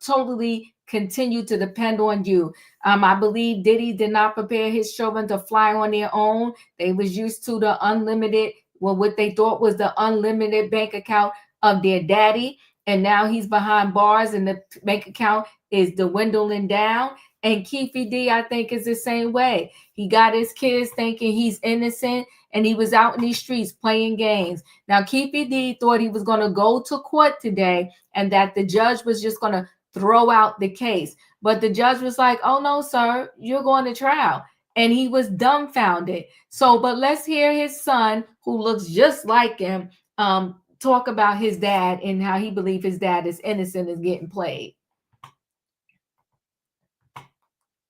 totally continue to depend on you. I believe Diddy did not prepare his children to fly on their own. They was used to the unlimited, well, what they thought was the unlimited bank account of their daddy. And now he's behind bars and the bank account is dwindling down. And Keefe D, I think, is the same way. He got his kids thinking he's innocent and he was out in these streets playing games. Now, Keefe D thought he was going to go to court today and that the judge was just going to throw out the case. But the judge was like, oh, no, sir, you're going to trial. And he was dumbfounded. So, but let's hear his son, who looks just like him, talk about his dad and how he believes his dad is innocent and getting played.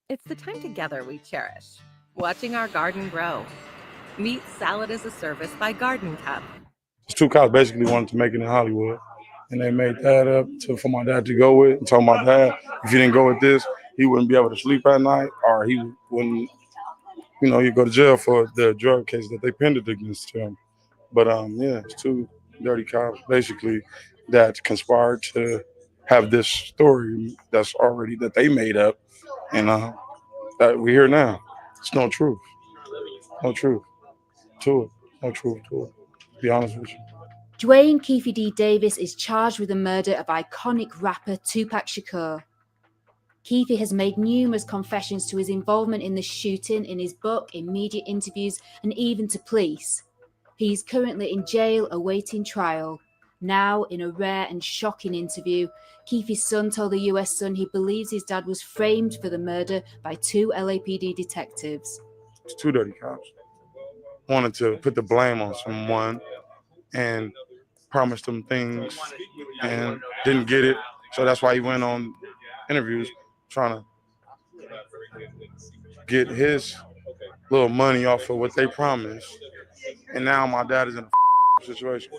It's the time together we cherish, watching our garden grow. Meet Salad as a Service by Garden Cup. Two cops basically wanted to make it in Hollywood, and they made that up for my dad to go with. And told my dad if he didn't go with this, he wouldn't be able to sleep at night, or he wouldn't, he'd go to jail for the drug case that they pinned it against him. But yeah, it's two dirty cops basically that conspired to have this story that they made up, and that we hear now. It's no truth. No truth to it. No truth to it, to be honest with you. Dwayne Keefe D. Davis is charged with the murder of iconic rapper Tupac Shakur. Keefe has made numerous confessions to his involvement in the shooting in his book, in media interviews, and even to police. He is currently in jail awaiting trial. Now, in a rare and shocking interview, Keefe's son told the US Sun he believes his dad was framed for the murder by two LAPD detectives. It's two dirty cops. Wanted to put the blame on someone and promised them things and didn't get it. So that's why he went on interviews trying to get his little money off of what they promised. And now my dad is in a situation.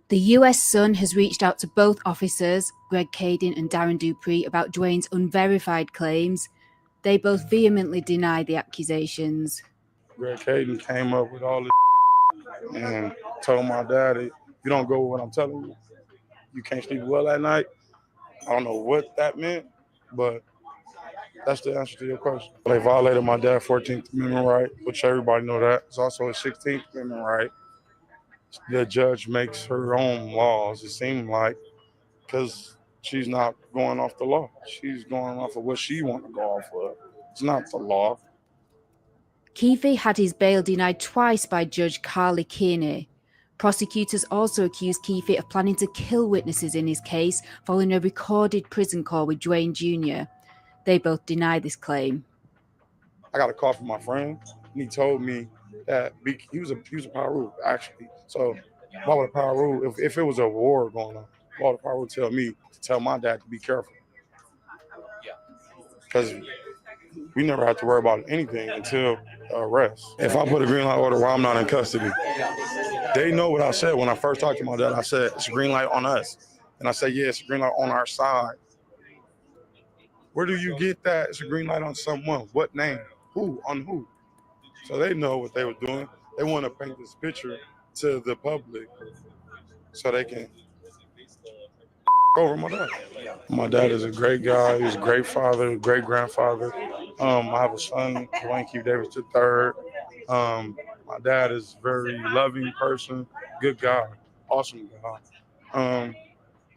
The US Sun has reached out to both officers, Greg Kei D and Darren Dupree, about Dwayne's unverified claims. They both vehemently deny the accusations. Greg Kei D came up with all this and told my dad, if you don't go with what I'm telling you, you can't sleep well at night. I don't know what that meant, but that's the answer to your question. They violated my dad's 14th Amendment right, which everybody know that. It's also a 16th Amendment right. The judge makes her own laws, it seems like, because she's not going off the law. She's going off of what she wants to go off of. It's not the law. Keefe had his bail denied twice by Judge Carly Kearney. Prosecutors also accused Keefe of planning to kill witnesses in his case following a recorded prison call with Dwayne Jr. They both deny this claim. I got a call from my friend, and he told me that he was a Paru, actually. So why would a Paru, if it was a war going on, why would a Paru tell me to tell my dad to be careful? Because we never had to worry about anything until arrest. If I put a green light order while I'm not in custody, they know what I said when I first talked to my dad. I said, it's a green light on us. And I said, yeah, it's a green light on our side. Where do you get that? It's a green light on someone. What name? Who? On who? So they know what they were doing. They want to paint this picture to the public so they can over my dad. My dad is a great guy. He's a great father, great grandfather. I have a son, Dwayne Keefe Davis III. My dad is a very loving person, good guy, awesome guy.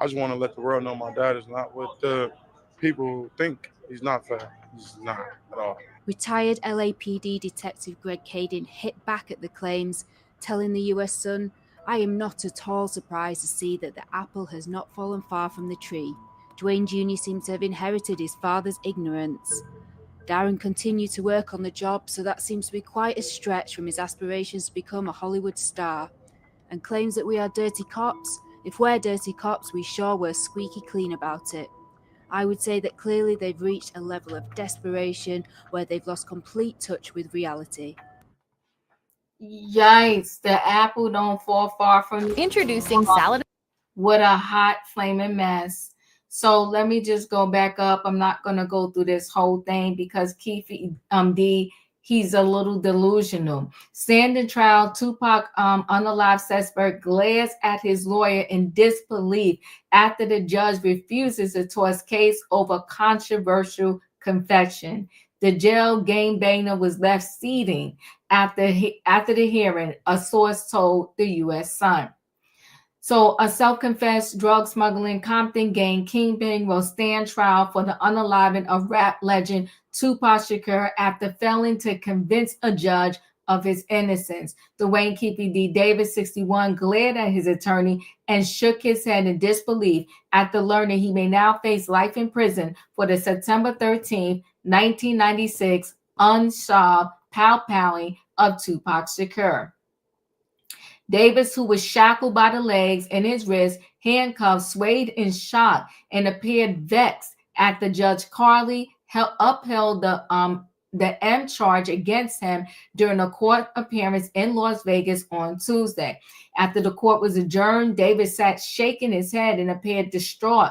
I just want to let the world know my dad is not what the people think. He's not that. He's not at all. Retired LAPD Detective Greg Kei D hit back at the claims, telling the US Sun, I am not at all surprised to see that the apple has not fallen far from the tree. Dwayne Jr. seems to have inherited his father's ignorance. Darren continued to work on the job, so that seems to be quite a stretch from his aspirations to become a Hollywood star. And claims that we are dirty cops. If we're dirty cops, we sure were squeaky clean about it. I would say that clearly they've reached a level of desperation where they've lost complete touch with reality. Yikes, the apple don't fall far from the Introducing Salad. What a hot flaming mess. So let me just go back up. I'm not going to go through this whole thing because Keefe D he's a little delusional. Standing trial, Tupac unalive suspect glares at his lawyer in disbelief after the judge refuses to toss case over controversial confession. The jail gangbanger was left seething after the hearing, a source told the U.S. Sun. So a self-confessed drug smuggling Compton gang kingpin will stand trial for the unaliving of rap legend Tupac Shakur after failing to convince a judge of his innocence. Dwayne Keefe D. Davis, 61, glared at his attorney and shook his head in disbelief after learning he may now face life in prison for the September 13, 1996 unsolved pow-powing of Tupac Shakur. Davis, who was shackled by the legs and his wrists, handcuffed, swayed in shock, and appeared vexed after Judge Carley upheld the M charge against him during a court appearance in Las Vegas on Tuesday. After the court was adjourned, Davis sat shaking his head and appeared distraught.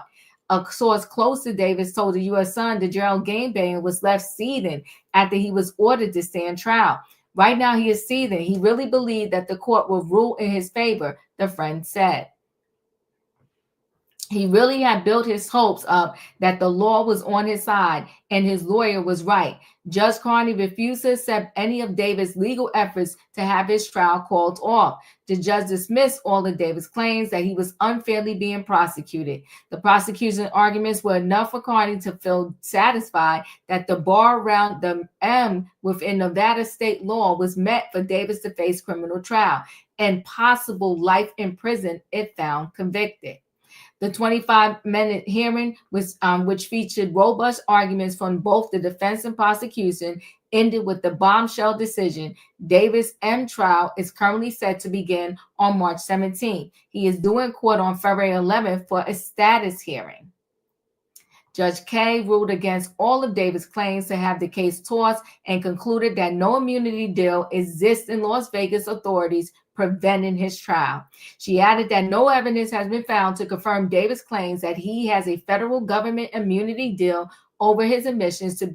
A source close to Davis told the U.S. Sun the jail gangbanger was left seething after he was ordered to stand trial. Right now, he is seething. He really believed that the court will rule in his favor, the friend said. He really had built his hopes up that the law was on his side and his lawyer was right. Judge Carney refused to accept any of Davis' legal efforts to have his trial called off. The judge dismissed all of Davis' claims that he was unfairly being prosecuted. The prosecution arguments were enough for Carney to feel satisfied that the bar around the M within Nevada state law was met for Davis to face criminal trial and possible life in prison if found convicted. The 25-minute hearing, which featured robust arguments from both the defense and prosecution, ended with the bombshell decision. Davis' M trial is currently set to begin on March 17. He is due in court on February 11th for a status hearing. Judge Kei ruled against all of Davis' claims to have the case tossed and concluded that no immunity deal exists in Las Vegas authorities preventing his trial. She added that no evidence has been found to confirm Davis' claims that he has a federal government immunity deal over his admissions to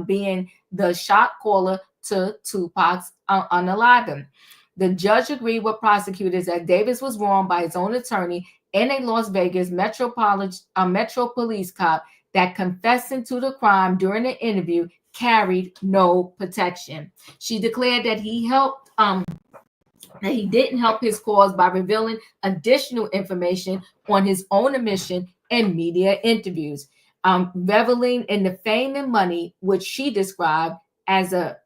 being the shot caller to Tupac's unaliving. The judge agreed with prosecutors that Davis was wronged by his own attorney and a Las Vegas Metro police cop that confessing to the crime during the interview carried no protection. She declared that he didn't help his cause by revealing additional information on his own admission and media interviews, reveling in the fame and money which she described as a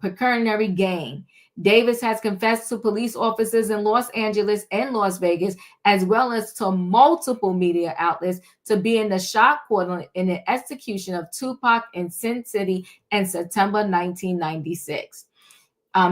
pecuniary gain. Davis has confessed to police officers in Los Angeles and Las Vegas, as well as to multiple media outlets, to be in the shot caller in the execution of Tupac in Sin City in September 1996.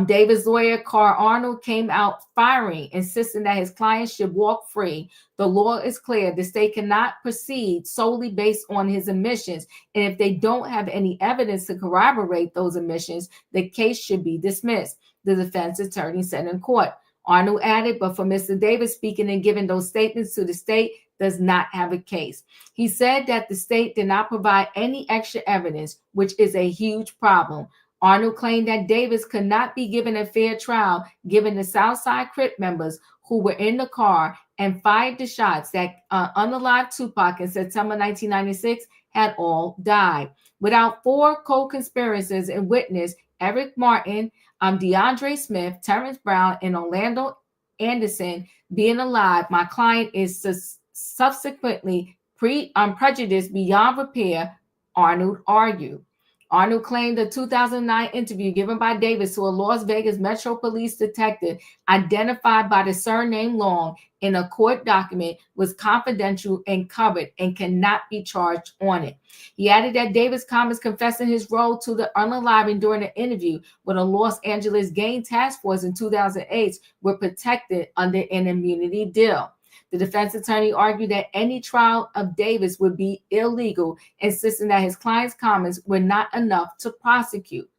Davis' lawyer, Carl Arnold, came out firing, insisting that his client should walk free. The law is clear. The state cannot proceed solely based on his admissions. And if they don't have any evidence to corroborate those admissions, the case should be dismissed, the defense attorney said in court. Arnold added, but for Mr. Davis, speaking and giving those statements to the state does not have a case. He said that the state did not provide any extra evidence, which is a huge problem. Arnold claimed that Davis could not be given a fair trial given the Southside Crip members who were in the car and fired the shots that unalived Tupac in September 1996 had all died. Without four co-conspirators and witness, Eric Martin, DeAndre Smith, Terrence Brown, and Orlando Anderson being alive, my client is subsequently prejudiced beyond repair, Arnold argued. Arnold claimed the 2009 interview given by Davis to a Las Vegas Metro Police detective identified by the surname Long in a court document was confidential and covered and cannot be charged on it. He added that Davis' comments confessing his role to the unaliving during the interview with a Los Angeles gang task force in 2008 were protected under an immunity deal. The defense attorney argued that any trial of Davis would be illegal, insisting that his client's comments were not enough to prosecute.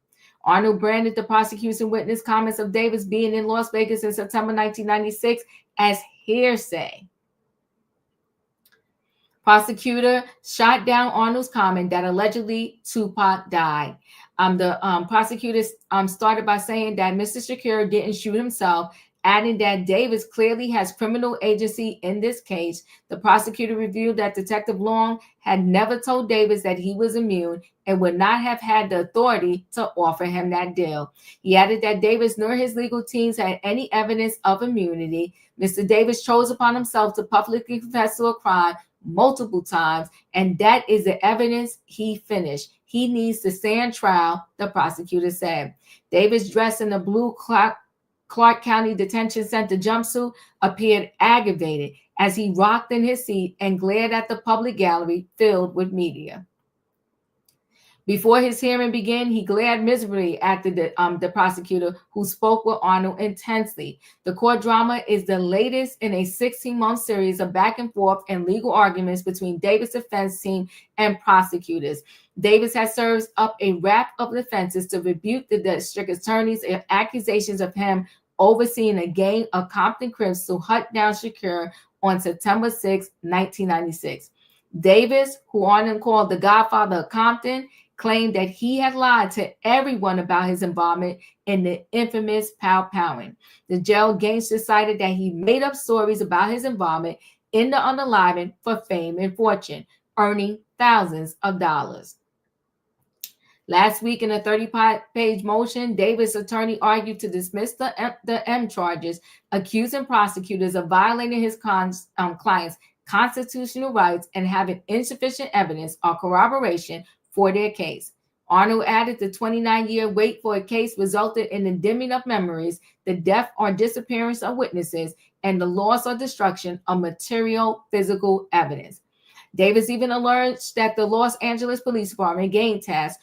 Arnold branded the prosecution witness comments of Davis being in Las Vegas in September 1996 as hearsay. Prosecutor shot down Arnold's comment that allegedly Tupac died. The prosecutors started by saying that Mr. Shakir didn't shoot himself, adding that Davis clearly has criminal agency in this case. The prosecutor revealed that Detective Long had never told Davis that he was immune and would not have had the authority to offer him that deal. He added that Davis nor his legal teams had any evidence of immunity. Mr. Davis chose upon himself to publicly confess to a crime multiple times, and that is the evidence he finished. He needs to stand trial, the prosecutor said. Davis, dressed in a blue Clark County Detention Center jumpsuit, appeared aggravated as he rocked in his seat and glared at the public gallery filled with media. Before his hearing began, he glared miserably at the prosecutor, who spoke with Arnold intensely. The court drama is the latest in a 16-month series of back and forth and legal arguments between Davis' defense team and prosecutors. Davis has served up a raft of defenses to rebuke the district attorney's accusations of him overseeing a gang of Compton Crips to hunt down Shakir on September 6, 1996. Davis, who Arnold called the Godfather of Compton, claimed that he had lied to everyone about his involvement in the infamous pow-powing. The jail gangster cited that he made up stories about his involvement in the unaliving for fame and fortune, earning thousands of dollars. Last week, in a 30-page motion, Davis' attorney argued to dismiss the M charges, accusing prosecutors of violating his client's constitutional rights and having insufficient evidence or corroboration for their case. Arnold added the 29-year wait for a case resulted in the dimming of memories, the death or disappearance of witnesses, and the loss or destruction of material physical evidence. Davis even alleged that the Los Angeles Police Department Gang Task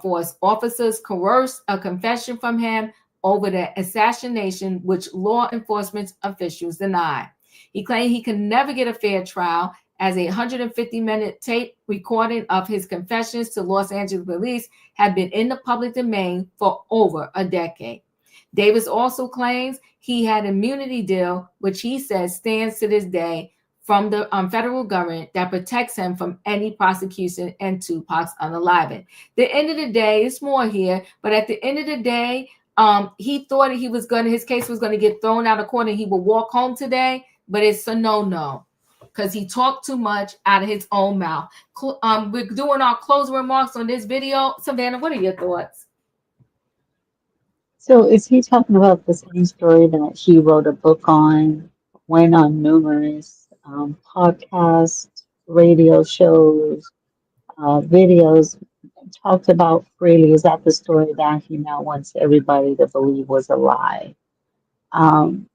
Force officers coerced a confession from him over the assassination, which law enforcement officials denied. He claimed he could never get a fair trial, as a 150-minute tape recording of his confessions to Los Angeles police had been in the public domain for over a decade. Davis also claims he had an immunity deal, which he says stands to this day, from the federal government that protects him from any prosecution and Tupac's unaliving. The end of the day, it's more here, but at the end of the day, he thought his case was going to get thrown out of court and he would walk home today, but it's a no-no, because he talked too much out of his own mouth. We're doing our closing remarks on this video. Savannah, what are your thoughts? So is he talking about the same story that he wrote a book on, went on numerous podcasts, radio shows, videos, talked about freely? Is that the story that he now wants everybody to believe was a lie? I'm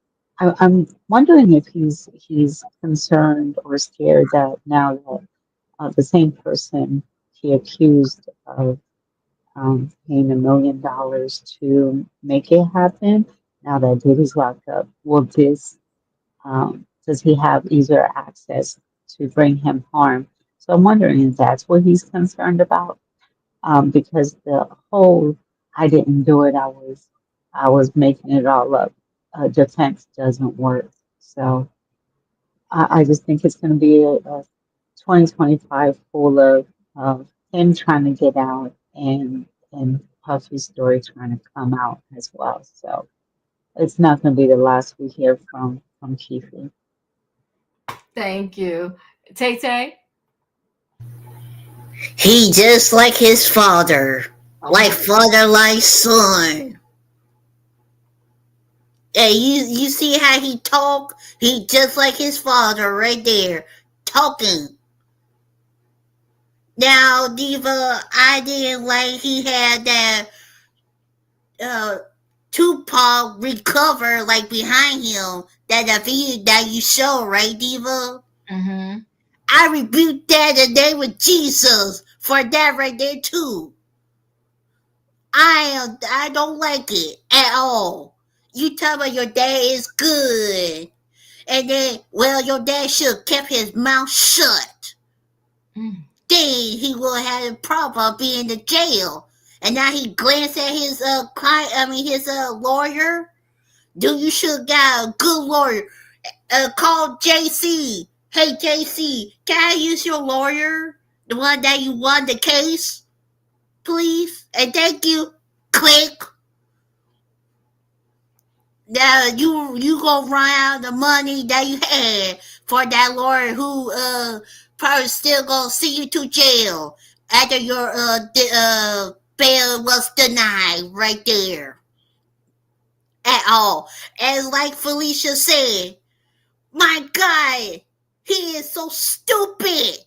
wondering if he's concerned or scared that now that the same person he accused of paying $1 million to make it happen, now that Diddy's locked up, will this does he have easier access to bring him harm? So I'm wondering if that's what he's concerned about, because the whole "I didn't do it, I was making it all up" defense doesn't work. So I just think it's going to be a 2025 full of him trying to get out and Puffy's story trying to come out as well. So it's not going to be the last we hear from Keefe. Thank you. Tay-Tay? He just like his father. Like father, like son. Hey, you see how he talk? He just like his father right there. Talking. Now, Diva, I didn't like he had that Tupac recover like behind him. That video that you show, right, Diva? Mm-hmm. I rebuked that in the name of Jesus for that right there too. I don't like it at all. You tell me your dad is good, and then your dad should have kept his mouth shut. Then he would have a problem being in the jail. And now he glanced at his lawyer. Dude, you should have got a good lawyer. Call JC. Hey JC, can I use your lawyer? The one that you won the case? please? And thank you. Click. Now you gonna run out of the money that you had for that lawyer who probably still gonna see you to jail after your bail was denied right there at all. And like Felicia said, my God, he is so stupid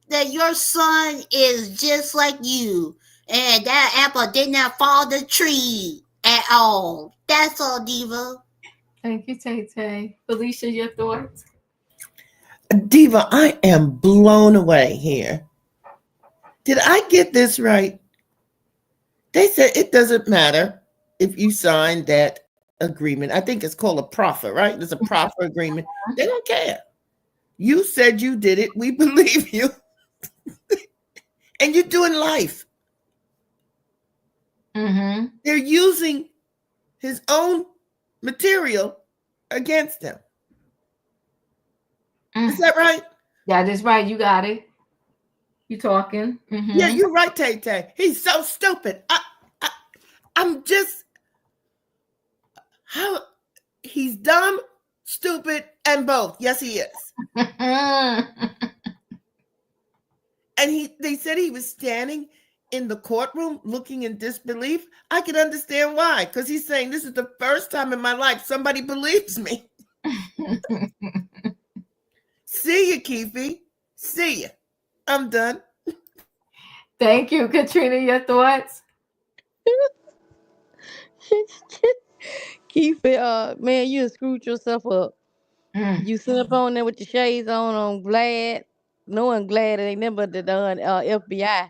that your son is just like you, and that apple did not fall the tree at all. That's all, Diva. Thank you, Tay Tay. Felicia, your thoughts? Diva, I am blown away here. Did I get this right? They said it doesn't matter if you sign that agreement. I think it's called a proffer, right? There's a proffer agreement. They don't care. You said you did it. We believe you. And you're doing life. Mm-hmm. They're using his own material against him. Is that right? That is right. You got it. You talking? Mm-hmm. Yeah, you're right, Tay Tay. He's so stupid. I'm just how he's dumb, stupid, and both. Yes, he is. And they said he was standing in the courtroom looking in disbelief. I can understand why, because he's saying this is the first time in my life somebody believes me. See you, Keefe. See you. I'm done. Thank you, Katrina. Your thoughts? Keep it, man, you screwed yourself up. You sit up on there with your shades on Glad, knowing Glad it ain't never the done FBI.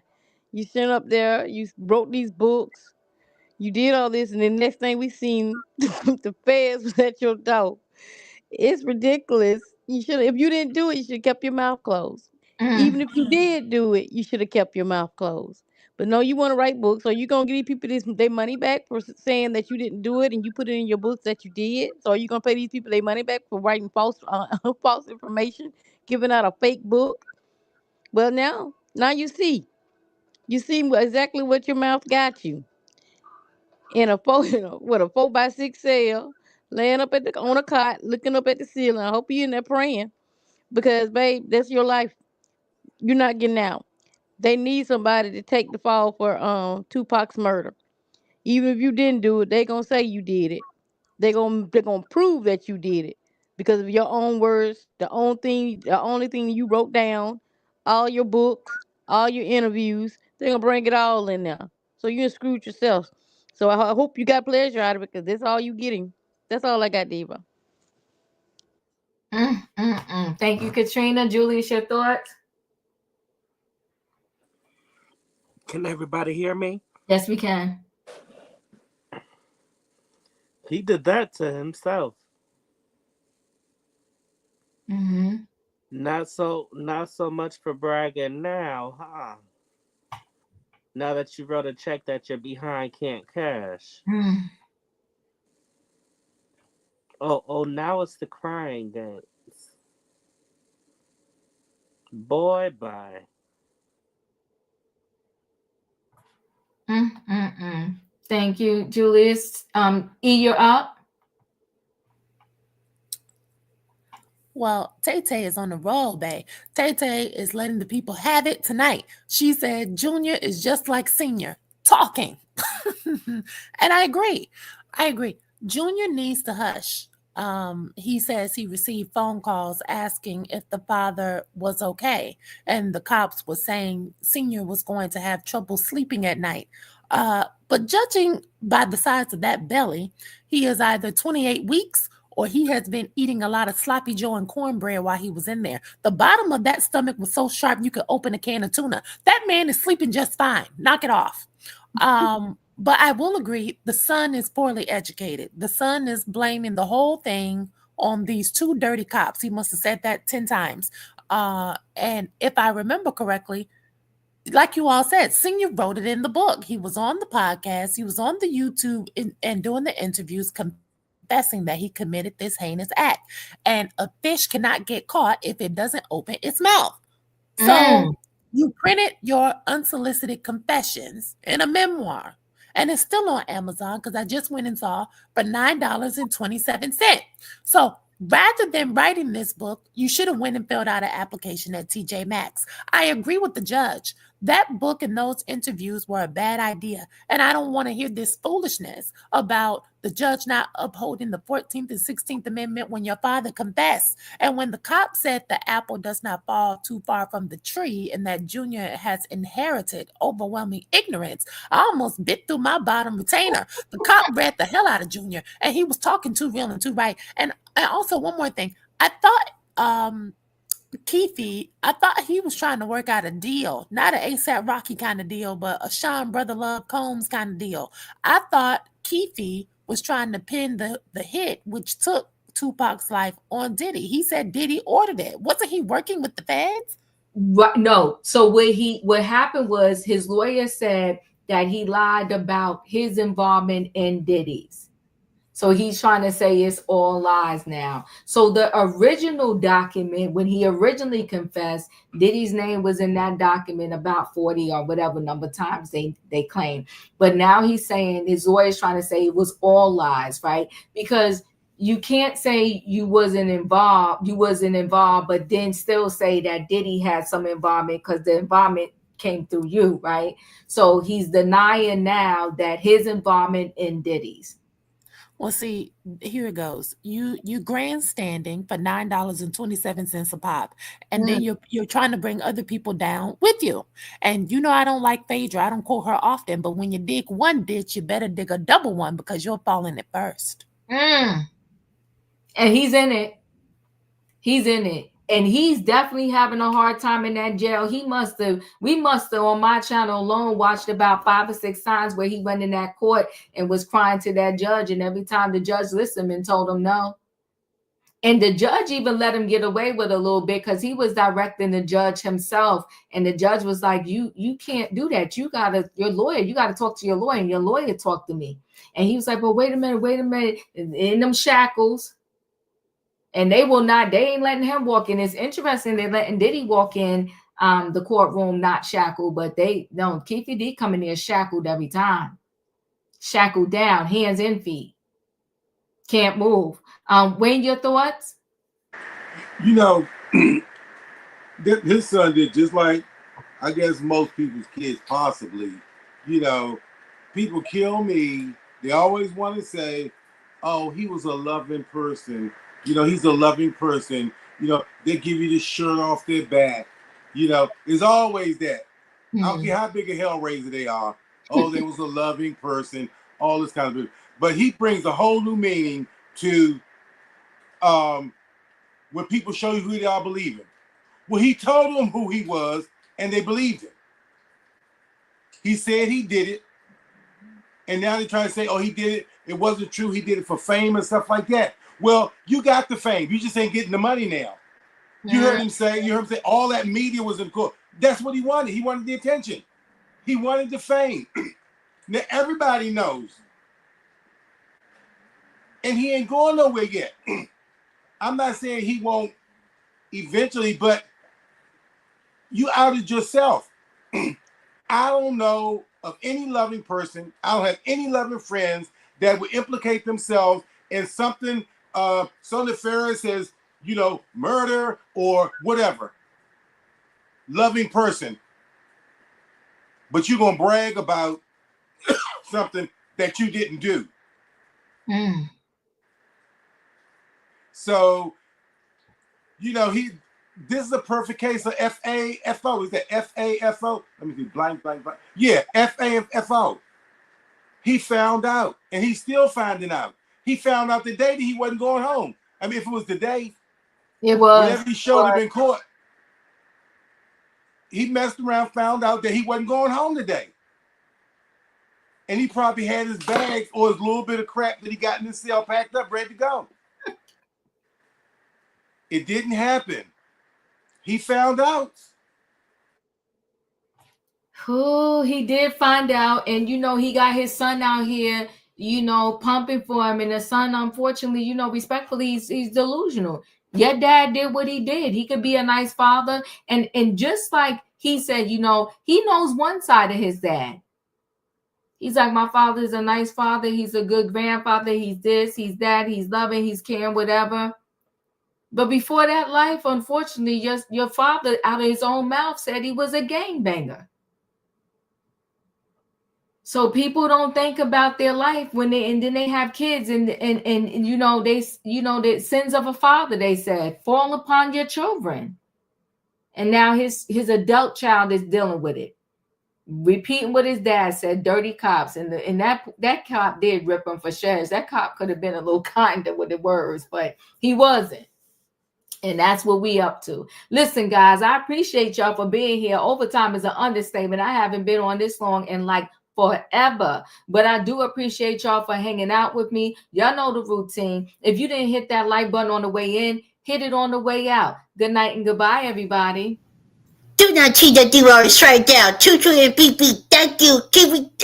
You sit up there, you wrote these books, you did all this, and the next thing we seen, the feds was at your door. It's ridiculous. You should, if you didn't do it, you should have kept your mouth closed. Even if you did do it, you should have kept your mouth closed. But no, you want to write books, so you gonna give these people their money back for saying that you didn't do it, and you put it in your books that you did. So are you gonna pay these people their money back for writing false, false information, giving out a fake book? Well, now you see exactly what your mouth got you in a with a 4x6 cell, laying up on a cot, looking up at the ceiling. I hope you're in there praying, because babe, that's your life. You're not getting out. They need somebody to take the fall for Tupac's murder. Even if you didn't do it, they gonna say you did it. They're gonna prove that you did it because of your own words, the only thing you wrote down, all your books, all your interviews. They're gonna bring it all in there. So you screwed yourself. So I hope you got pleasure out of it, because that's all you getting. That's all I got, Diva. Thank you, Katrina. Julius, your thoughts? Can everybody hear me? Yes, we can. He did that to himself. Mm-hmm. Not so much for bragging now, huh? Now that you wrote a check that you're behind can't cash. Oh, now it's the crying games. Boy, bye. Thank you, Julius. E, you're up. Well, Tay Tay is on the roll, babe. Tay Tay is letting the people have it tonight. She said Junior is just like Senior, talking. And I agree. Junior needs to hush. He says he received phone calls asking if the father was okay. And the cops were saying Senior was going to have trouble sleeping at night. But judging by the size of that belly, he is either 28 weeks or he has been eating a lot of sloppy joe and cornbread while he was in there. The bottom of that stomach was so sharp you could open a can of tuna. That man is sleeping just fine. Knock it off. But I will agree, the son is poorly educated. The son is blaming the whole thing on these two dirty cops. He must have said that 10 times. And if I remember correctly, like you all said, Senior wrote it in the book. He was on the podcast. He was on the YouTube and doing the interviews, confessing that he committed this heinous act. And a fish cannot get caught if it doesn't open its mouth. So You printed your unsolicited confessions in a memoir, and it's still on Amazon because I just went and saw for $9.27. So rather than writing this book, you should have went and filled out an application at TJ Maxx. I agree with the judge. That book and those interviews were a bad idea, and I don't want to hear this foolishness about the judge not upholding the 14th and 16th Amendment when your father confessed. And when the cop said the apple does not fall too far from the tree and that Junior has inherited overwhelming ignorance, I almost bit through my bottom retainer. The cop read the hell out of Junior, and he was talking too real and too right. And also, one more thing. I thought Keefe, I thought he was trying to work out a deal, not an ASAP Rocky kind of deal, but a Sean Brother Love Combs kind of deal. I thought Keefe was trying to pin the hit, which took Tupac's life, on Diddy. He said Diddy ordered it. Wasn't he working with the feds? Right, no. So what happened was his lawyer said that he lied about his involvement in Diddy's. So he's trying to say it's all lies now. So the original document, when he originally confessed, Diddy's name was in that document about 40 or whatever number of times they claim. But now he's saying, his lawyer's trying to say it was all lies, right? Because you can't say you wasn't involved, but then still say that Diddy had some involvement because the involvement came through you, right? So he's denying now that his involvement in Diddy's. Well, see, here it goes. You grandstanding for $9.27 a pop, and then you're trying to bring other people down with you. And you know I don't like Phaedra. I don't quote her often, but when you dig one ditch, you better dig a double one because you'll fall in it first. And he's in it. He's in it. And he's definitely having a hard time in that jail. We must have on my channel alone watched about 5 or 6 times where he went in that court and was crying to that judge. And every time the judge listened and told him no. And the judge even let him get away with a little bit because he was directing the judge himself. And the judge was like, you can't do that. You got to talk to your lawyer. And your lawyer talked to me. And he was like, well, wait a minute. In them shackles. And they ain't letting him walk in. It's interesting they're letting Diddy walk in the courtroom not shackled, but Keefe D coming there shackled every time. Shackled down, hands and feet. Can't move. Wayne, your thoughts? You know, his son did just like, I guess, most people's kids possibly. You know, people kill me. They always want to say, oh, he was a loving person. You know, he's a loving person. You know, they give you the shirt off their back. You know, it's always that. I don't care how big a hellraiser they are. Oh, they was a loving person. All this kind of thing. But he brings a whole new meaning to when people show you who they are believing. Well, he told them who he was, and they believed him. He said he did it. And now they're trying to say, oh, he did it. It wasn't true. He did it for fame and stuff like that. Well, you got the fame. You just ain't getting the money now. You heard him say, all that media was in court. That's what he wanted. He wanted the attention. He wanted the fame. Now everybody knows. And he ain't going nowhere yet. I'm not saying he won't eventually, but you outed yourself. I don't know of any loving person. I don't have any loving friends that would implicate themselves in something so nefarious as, you know, murder or whatever. Loving person. But you're going to brag about something that you didn't do. So, you know, this is a perfect case of FAFO. Is that FAFO? Let me see, blank. Yeah, FAFO. He found out, and he's still finding out. He found out the day that he wasn't going home. I mean, if it was the day, it was. Whenever he showed up in court, he messed around, found out that he wasn't going home today. And he probably had his bags or his little bit of crap that he got in his cell packed up, ready to go. It didn't happen. He found out. Oh, he did find out. And, you know, he got his son out here, you know, pumping for him. And the son, unfortunately, you know, respectfully, he's delusional. Your dad did what he did. He could be a nice father. And just like he said, you know, he knows one side of his dad. He's like, my father is a nice father. He's a good grandfather. He's this, he's that, he's loving, he's caring, whatever. But before that life, unfortunately, your father, out of his own mouth, said he was a gangbanger. So people don't think about their life when then they have kids and you know the sins of a father, they said, fall upon your children. And now his adult child is dealing with it, repeating what his dad said, dirty cops. And that cop did rip him for shares. That cop could have been a little kinder with the words, but he wasn't. And that's what we up to. Listen, guys, I appreciate y'all for being here. Overtime is an understatement. I haven't been on this long in like forever, but I do appreciate y'all for hanging out with me. Y'all know the routine. If you didn't hit that like button on the way in, hit it on the way out. Good night and goodbye, everybody. Do not cheat the D-Roll straight down. Choo-choo and beep beep. Thank you. Keep it.